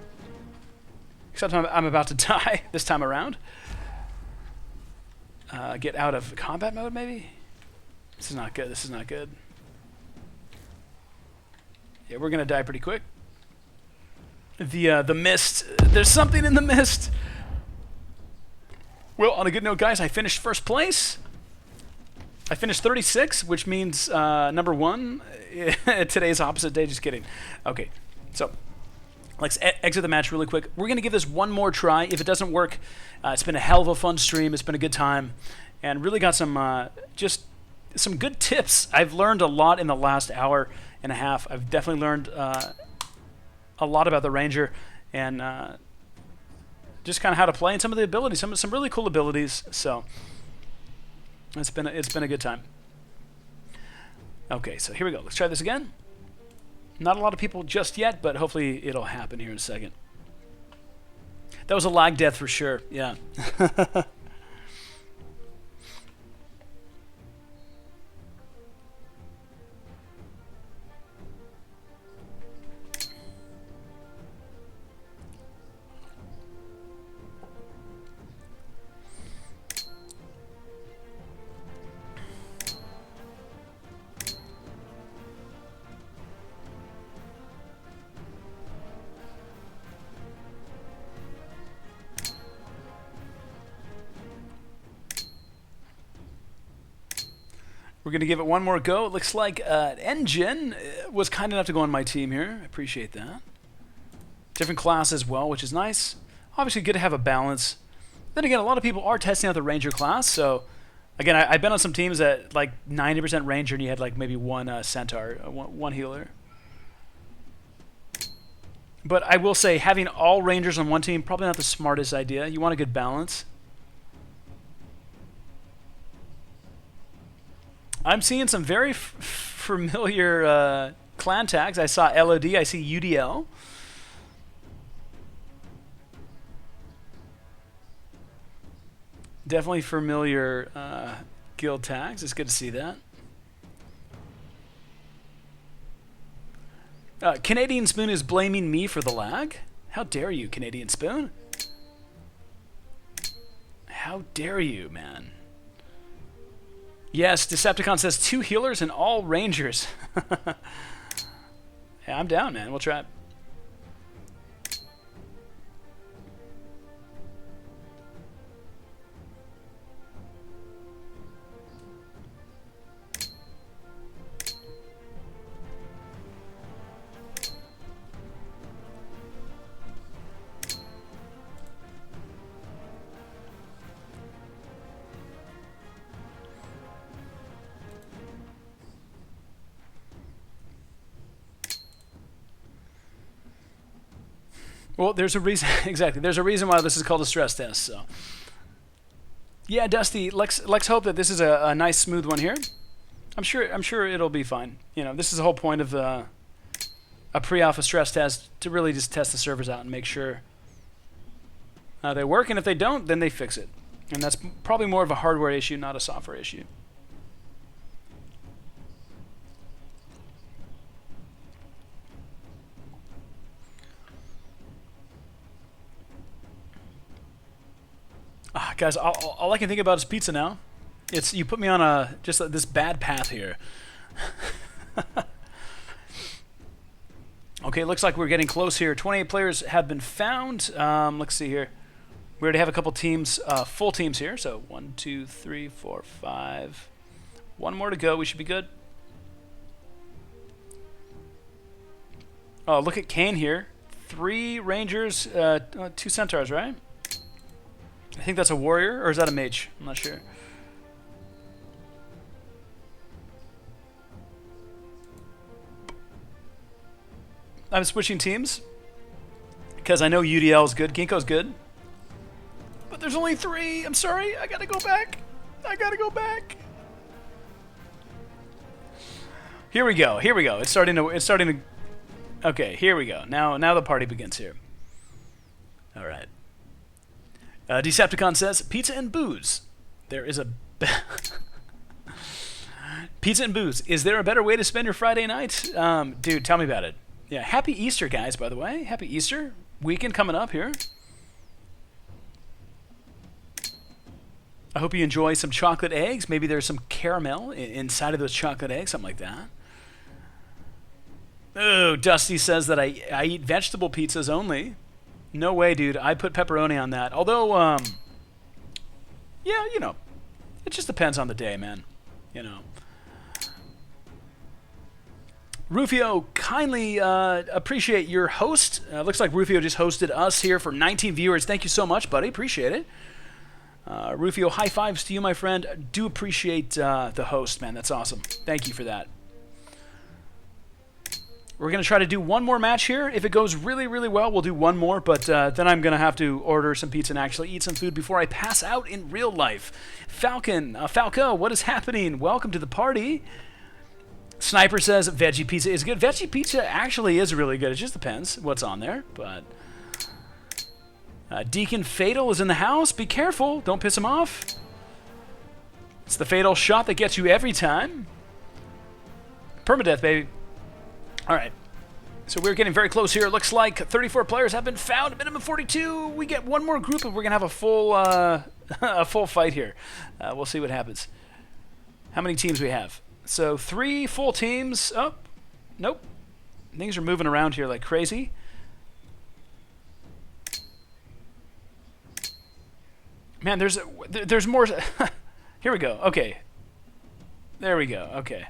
Except I'm about to die this time around. Get out of combat mode, maybe? This is not good. This is not good. Yeah, we're going to die pretty quick. The mist. There's something in the mist. Well, on a good note, guys, I finished first place. I finished 36, which means number 1. Today's opposite day. Just kidding. Okay, so let's exit the match really quick. We're going to give this one more try. If it doesn't work, it's been a hell of a fun stream. It's been a good time. And really got some just some good tips. I've learned a lot in the last hour and a half. I've definitely learned a lot about the Ranger and just kind of how to play and some of the abilities, some really cool abilities. So it's been a good time. Okay, so here we go. Let's try this again. Not a lot of people just yet, but hopefully it'll happen here in a second. That was a lag death for sure. Yeah. We're going to give it one more go. It looks like Engine was kind enough to go on my team here. I appreciate that. Different class as well, which is nice. Obviously good to have a balance. Then again, a lot of people are testing out the Ranger class. So, again, I've been on some teams that like 90% Ranger and you had like maybe one Centaur, one healer. But I will say having all Rangers on one team, probably not the smartest idea. You want a good balance. I'm seeing some very familiar clan tags. I saw LOD, I see UDL. Definitely familiar guild tags. It's good to see that. Canadian Spoon is blaming me for the lag. How dare you, Canadian Spoon? How dare you, man? Yes, Decepticon says 2 healers and all Rangers. Yeah, I'm down, man. We'll try it. Well, there's a reason. Exactly. There's a reason why this is called a stress test. So, yeah, Dusty. Let's hope that this is a nice, smooth one here. I'm sure it'll be fine. You know, this is the whole point of a pre-alpha stress test, to really just test the servers out and make sure They work, and if they don't, then they fix it. And that's probably more of a hardware issue, not a software issue. Guys, all I can think about is pizza now. You put me on just this bad path here. Okay, looks like we're getting close here. 28 players have been found. Let's see here. We already have a couple teams, full teams here. So 1, 2, 3, 4, 5. One more to go. We should be good. Oh, look at Kane here. 3 Rangers, 2 Centaurs, right? I think that's a warrior, or is that a mage? I'm not sure. I'm switching teams because I know UDL is good. Ginkgo's good. But there's only 3. I'm sorry. I gotta go back. I gotta go back. Here we go. Here we go. It's starting to. Okay, here we go. Now the party begins here. All right. Decepticon says, pizza and booze. There is a... Pizza and booze. Is there a better way to spend your Friday night? Dude, tell me about it. Yeah, happy Easter, guys, by the way. Happy Easter. Weekend coming up here. I hope you enjoy some chocolate eggs. Maybe there's some caramel inside of those chocolate eggs, something like that. Oh, Dusty says that I eat vegetable pizzas only. No way, dude. I put pepperoni on that. Although, yeah, you know, it just depends on the day, man. You know. Rufio, kindly appreciate your host. Looks like Rufio just hosted us here for 19 viewers. Thank you so much, buddy. Appreciate it. Rufio, high fives to you, my friend. Do appreciate the host, man. That's awesome. Thank you for that. We're going to try to do one more match here. If it goes really, really well, we'll do one more, but then I'm going to have to order some pizza and actually eat some food before I pass out in real life. Falco, what is happening? Welcome to the party. Sniper says veggie pizza is good. Veggie pizza actually is really good. It just depends what's on there, but... Deacon Fatal is in the house. Be careful. Don't piss him off. It's the fatal shot that gets you every time. Permadeath, baby. All right, so we're getting very close here. It looks like 34 players have been found. Minimum 42. We get one more group, and we're gonna have a full fight here. We'll see what happens. How many teams we have? So 3 full teams. Oh, nope. Things are moving around here like crazy. Man, there's more. Here we go. Okay. There we go. Okay.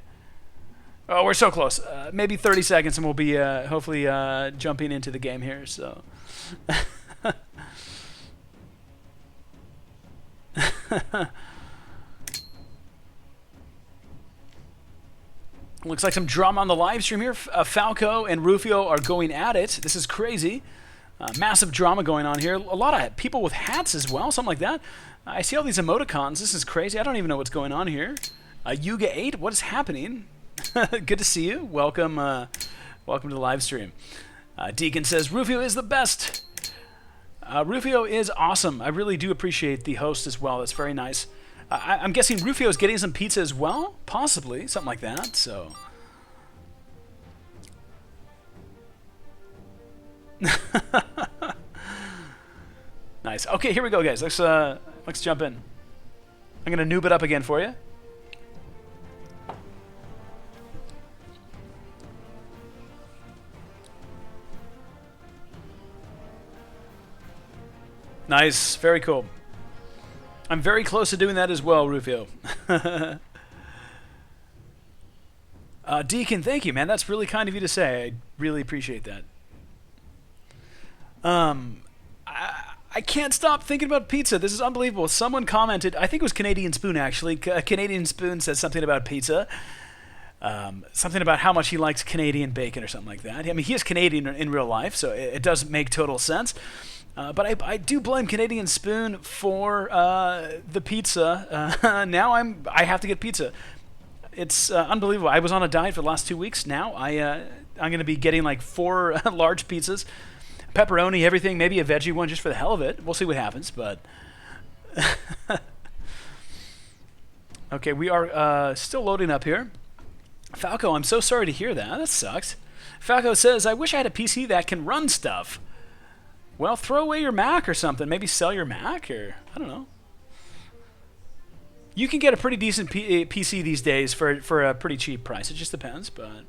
Oh, we're so close. Maybe 30 seconds, and we'll be hopefully jumping into the game here. So, looks like some drama on the live stream here. Falco and Rufio are going at it. This is crazy. Massive drama going on here. A lot of people with hats as well, something like that. I see all these emoticons. This is crazy. I don't even know what's going on here. Yuga 8, what is happening? Good to see you. Welcome welcome to the live stream. Deacon says, Rufio is the best. Rufio is awesome. I really do appreciate the host as well. That's very nice. I'm guessing Rufio is getting some pizza as well? Possibly. Something like that. So... Nice. Okay, here we go, guys. Let's jump in. I'm going to noob it up again for you. Nice. Very cool. I'm very close to doing that as well, Rufio. Deacon, thank you, man. That's really kind of you to say. I really appreciate that. I can't stop thinking about pizza. This is unbelievable. Someone commented, I think it was Canadian Spoon, actually. Canadian Spoon said something about pizza. Something about how much he likes Canadian bacon or something like that. I mean, he is Canadian in real life, so it does make total sense. But I do blame Canadian Spoon for the pizza. Now I have to get pizza. It's unbelievable. I was on a diet for the last 2 weeks. Now I'm going to be getting like 4 large pizzas. pepperoni, everything, maybe a veggie one just for the hell of it. We'll see what happens, but... Okay, we are still loading up here. Falco, I'm so sorry to hear that. That sucks. Falco says, I wish I had a PC that can run stuff. Well, throw away your Mac or something. Maybe sell your Mac, or I don't know. You can get a pretty decent PC these days for a pretty cheap price. It just depends, but...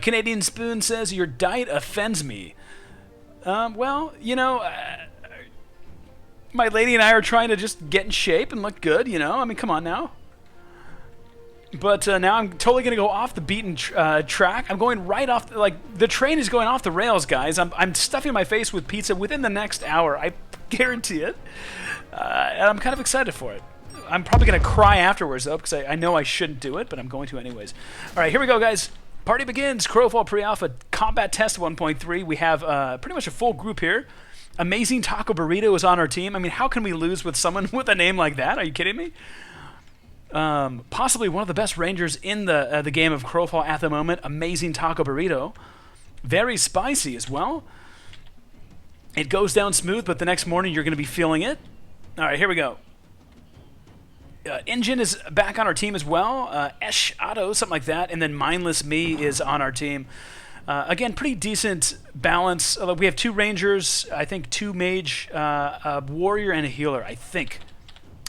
Canadian Spoon says, your diet offends me. Well, you know, my lady and I are trying to just get in shape and look good, you know? I mean, come on now. But now I'm totally going to go off the beaten track. I'm going right off, like, the train is going off the rails, guys. I'm stuffing my face with pizza within the next hour. I guarantee it. And I'm kind of excited for it. I'm probably going to cry afterwards, though, because I know I shouldn't do it, but I'm going to anyways. All right, here we go, guys. Party begins. Crowfall Pre-Alpha Combat Test 1.3. We have pretty much a full group here. Amazing Taco Burrito is on our team. I mean, how can we lose with someone with a name like that? Are you kidding me? Possibly one of the best rangers in the game of Crowfall at the moment. Amazing Taco Burrito. Very spicy as well. It goes down smooth, but the next morning you're going to be feeling it. All right, here we go. Engine is back on our team as well. Esh Otto, something like that. And then Mindless Me is on our team. Again, pretty decent balance. We have 2 rangers, I think 2 mage, a warrior, and a healer, I think.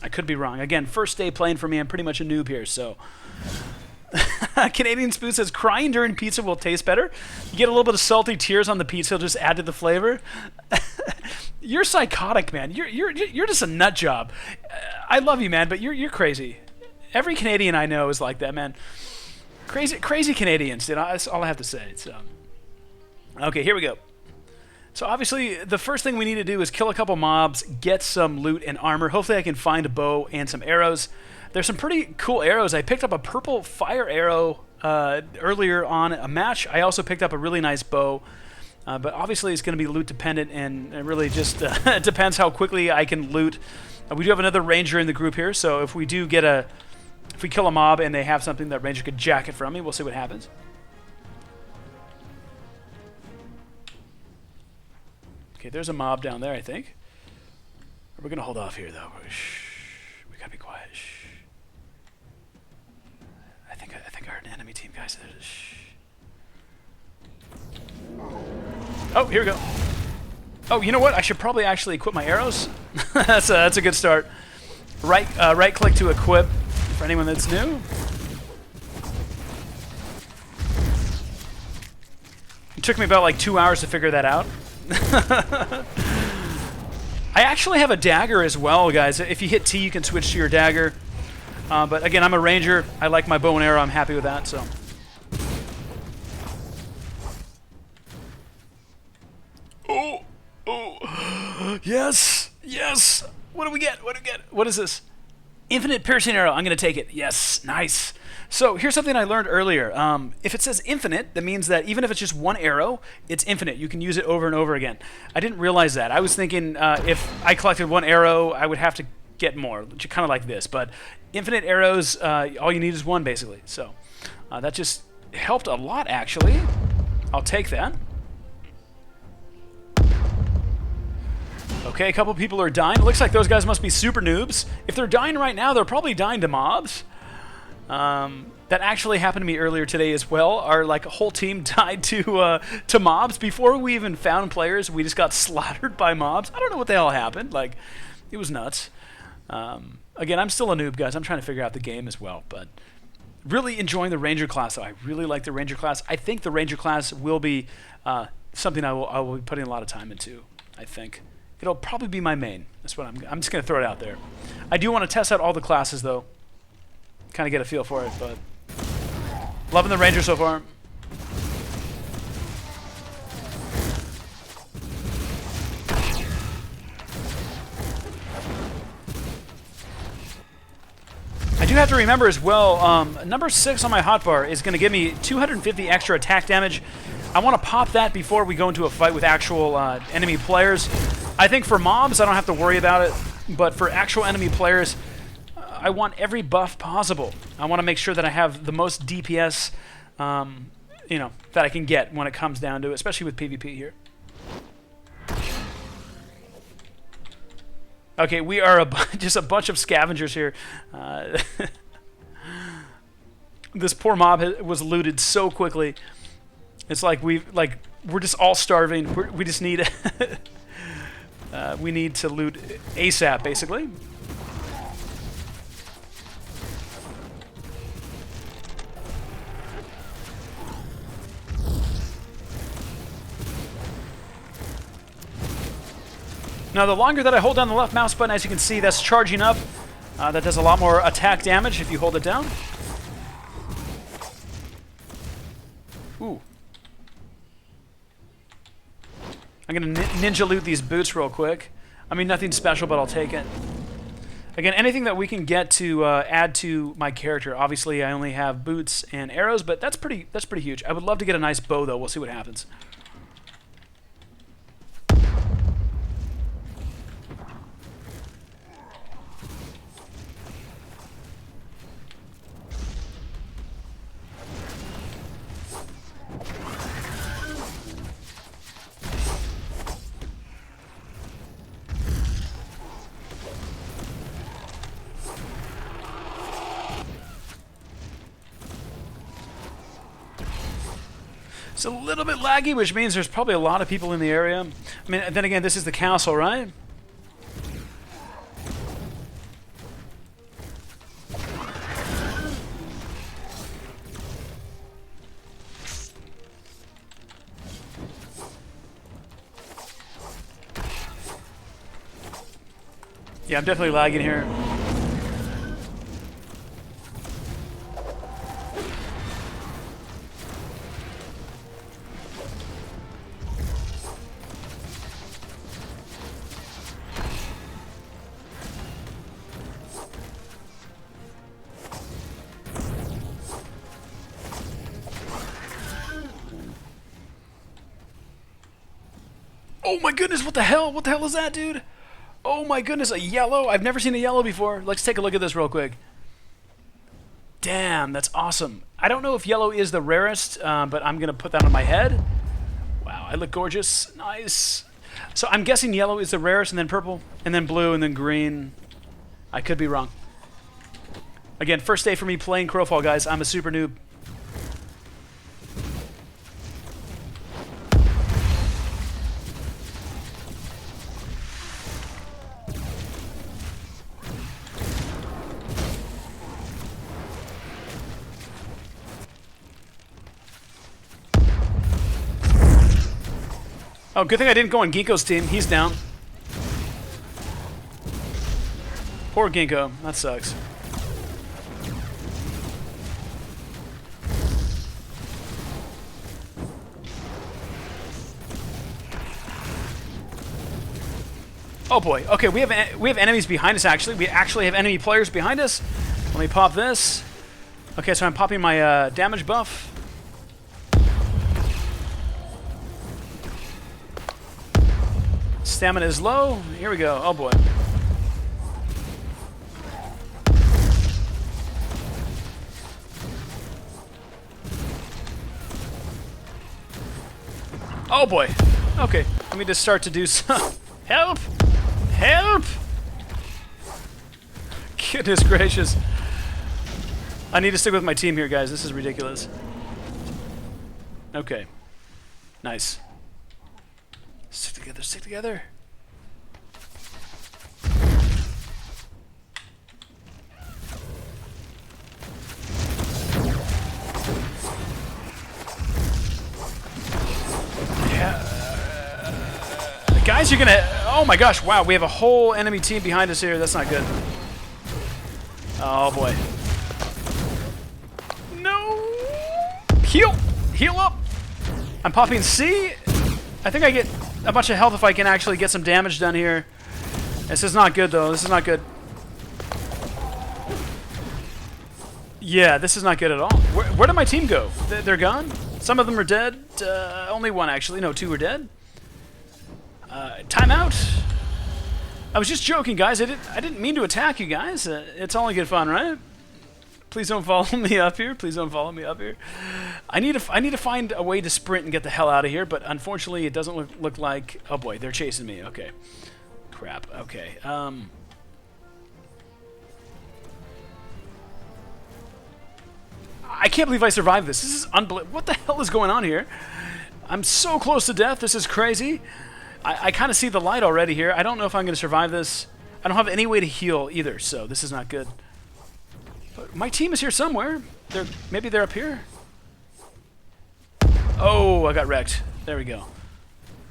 I could be wrong. Again, first day playing for me. I'm pretty much a noob here, so... Canadian Spoon says, crying during pizza will taste better. You get a little bit of salty tears on the pizza, it'll just add to the flavor. You're psychotic, man. You're just a nut job. I love you, man, but you're crazy. Every Canadian I know is like that, man. Crazy Canadians, you know, that's all I have to say. So, okay, here we go. So obviously, the first thing we need to do is kill a couple mobs, get some loot and armor. Hopefully I can find a bow and some arrows. There's some pretty cool arrows. I picked up a purple fire arrow earlier on a match. I also picked up a really nice bow. But obviously it's going to be loot dependent, and it really just it depends how quickly I can loot. We do have another ranger in the group here, so if we do get if we kill a mob and they have something that ranger could jack it from me, we'll see what happens. Okay, there's a mob down there, I think. We're going to hold off here, though. Shh. We got to be quiet. Shh. I think I heard an enemy team, guys. Shh. Oh, here we go. Oh, you know what? I should probably actually equip my arrows. that's a good start. Right click to equip for anyone that's new. It took me about like 2 hours to figure that out. I actually have a dagger as well, guys. If you hit T, you can switch to your dagger. But again, I'm a ranger. I like my bow and arrow. I'm happy with that. So. Oh, yes, yes. What do we get? What do we get? What is this? Infinite piercing arrow. I'm going to take it. Yes, nice. So here's something I learned earlier. If it says infinite, that means that even if it's just one arrow, it's infinite. You can use it over and over again. I didn't realize that. I was thinking if I collected one arrow, I would have to get more, kind of like this. But infinite arrows, all you need is one, basically. So that just helped a lot, actually. I'll take that. Okay, a couple people are dying. It looks like those guys must be super noobs. If they're dying right now, they're probably dying to mobs. That actually happened to me earlier today as well. Our whole team died to mobs before we even found players. We just got slaughtered by mobs. I don't know what the hell happened. Like, it was nuts. Again, I'm still a noob, guys. I'm trying to figure out the game as well, but really enjoying the Ranger class. Though I really like the Ranger class. I think the Ranger class will be something I will be putting a lot of time into. I think it'll probably be my main. That's what I'm just gonna throw it out there. I do want to test out all the classes though. Kind of get a feel for it, but loving the Ranger so far. I do have to remember as well, number 6 on my hotbar is going to give me 250 extra attack damage. I want to pop that before we go into a fight with actual enemy players. I think for mobs, I don't have to worry about it, but for actual enemy players, I want every buff possible. I want to make sure that I have the most DPS you know, that I can get when it comes down to it, especially with PvP here. Okay, we are just a bunch of scavengers here. This poor mob was looted so quickly. It's like we're just all starving. We just need we need to loot ASAP, basically. Now, the longer that I hold down the left mouse button, as you can see, that's charging up. That does a lot more attack damage if you hold it down. Ooh. I'm going to ninja loot these boots real quick. I mean, nothing special, but I'll take it. Again, anything that we can get to add to my character. Obviously, I only have boots and arrows, but that's pretty huge. I would love to get a nice bow, though. We'll see what happens. It's a little bit laggy, which means there's probably a lot of people in the area. I mean, then again, this is the castle, right? Yeah, I'm definitely lagging here. Oh my goodness, what the hell? What the hell is that, dude? Oh my goodness, a yellow? I've never seen a yellow before. Let's take a look at this real quick. Damn, that's awesome. I don't know if yellow is the rarest, but I'm going to put that on my head. Wow, I look gorgeous. Nice. So I'm guessing yellow is the rarest, and then purple, and then blue, and then green. I could be wrong. Again, first day for me playing Crowfall, guys. I'm a super noob. Oh, good thing I didn't go on Ginkgo's team. He's down. Poor Ginkgo. That sucks. Oh boy. Okay, we have enemies behind us. Actually, we actually have enemy players behind us. Let me pop this. Okay, so I'm popping my damage buff. Stamina is low. Here we go. Oh boy. Oh boy. Okay. Let me just start to do some. Help! Help! Goodness gracious. I need to stick with my team here, guys. This is ridiculous. Okay. Nice. Stick together, stick together. Yeah. Guys, you're gonna... Oh my gosh, wow, we have a whole enemy team behind us here. That's not good. Oh boy. No! Heal! Heal up! I'm popping C. I think I get a bunch of health if I can actually get some damage done here. This is not good, though. This is not good. Yeah, this is not good at all. Where did my team go? They're gone? Some of them are dead. Only one, actually. No, two are dead. Timeout. I was just joking, guys. I didn't mean to attack you guys. It's all in good fun, right? Please Please don't follow me up here. Please don't follow me up here. I need to find a way to sprint and get the hell out of here, but unfortunately it doesn't look like... Oh boy, they're chasing me. Okay. Crap. Okay. I can't believe I survived this. This is unbelievable. What the hell is going on here? I'm so close to death. This is crazy. I kind of see the light already here. I don't know if I'm going to survive this. I don't have any way to heal either, so this is not good. But my team is here somewhere. Maybe they're up here. Oh, I got wrecked. There we go.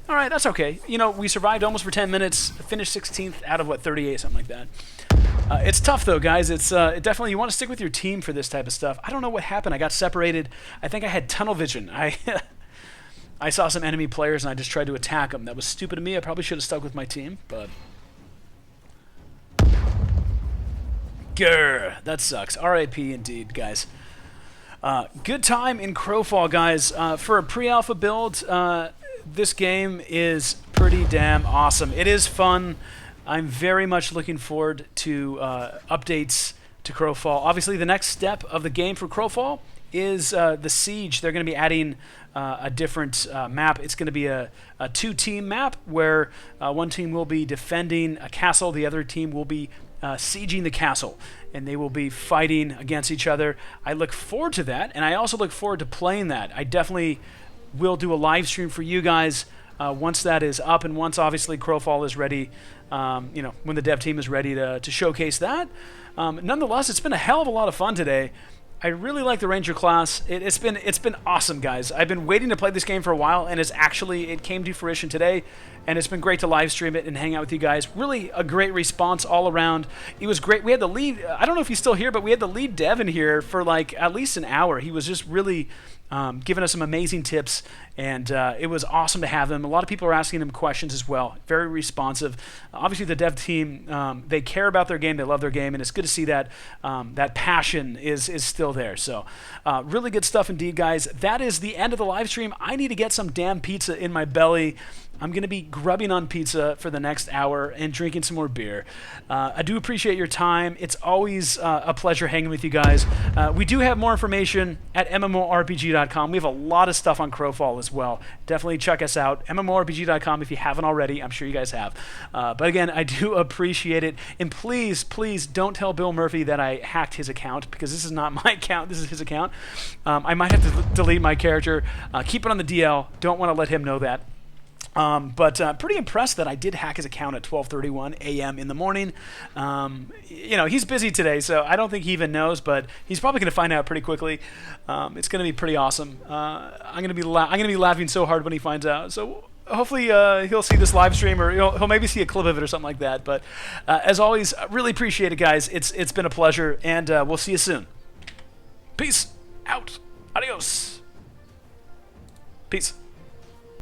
All right, that's okay. You know, we survived almost for 10 minutes, finished 16th out of, what, 38, something like that. It's tough, though, guys. It's definitely, you want to stick with your team for this type of stuff. I don't know what happened. I got separated. I think I had tunnel vision. I saw some enemy players, and I just tried to attack them. That was stupid of me. I probably should have stuck with my team, but... Grr, that sucks. RIP indeed, guys. Good time in Crowfall, guys. For a pre-alpha build, this game is pretty damn awesome. It is fun. I'm very much looking forward to updates to Crowfall. Obviously, the next step of the game for Crowfall is the Siege. They're going to be adding a different map. It's going to be a two-team map where one team will be defending a castle, the other team will be sieging the castle, and they will be fighting against each other. I look forward to that, and I also look forward to playing that. I definitely will do a live stream for you guys once that is up, and once obviously Crowfall is ready, you know, when the dev team is ready to showcase that. Nonetheless, it's been a hell of a lot of fun today. I really like the Ranger class. It's been awesome, guys. I've been waiting to play this game for a while, and it came to fruition today, and it's been great to live stream it and hang out with you guys. Really a great response all around. It was great. We had the lead, I don't know if he's still here, but we had the lead dev in here for like at least an hour. He was just really giving us some amazing tips, and it was awesome to have him. A lot of people are asking him questions as well. Very responsive. Obviously, the dev team, they care about their game. They love their game, and it's good to see that that passion is still there. So really good stuff indeed, guys. That is the end of the live stream. I need to get some damn pizza in my belly. I'm going to be grubbing on pizza for the next hour and drinking some more beer. I do appreciate your time. It's always a pleasure hanging with you guys. We do have more information at MMORPG.com. We have a lot of stuff on Crowfall as well. Definitely check us out. MMORPG.com if you haven't already. I'm sure you guys have. But again, I do appreciate it. And please, please don't tell Bill Murphy that I hacked his account, because this is not my account. This is his account. I might have to delete my character. Keep it on the DL. Don't want to let him know that. But pretty impressed that I did hack his account at 12:31 a.m. in the morning. You know, he's busy today, so I don't think he even knows, but he's probably going to find out pretty quickly. It's going to be pretty awesome. I'm going to be laughing so hard when he finds out. So hopefully he'll see this live stream, or he'll maybe see a clip of it or something like that. But as always, really appreciate it, guys. It's been a pleasure, and we'll see you soon. Peace out. Adios. Peace.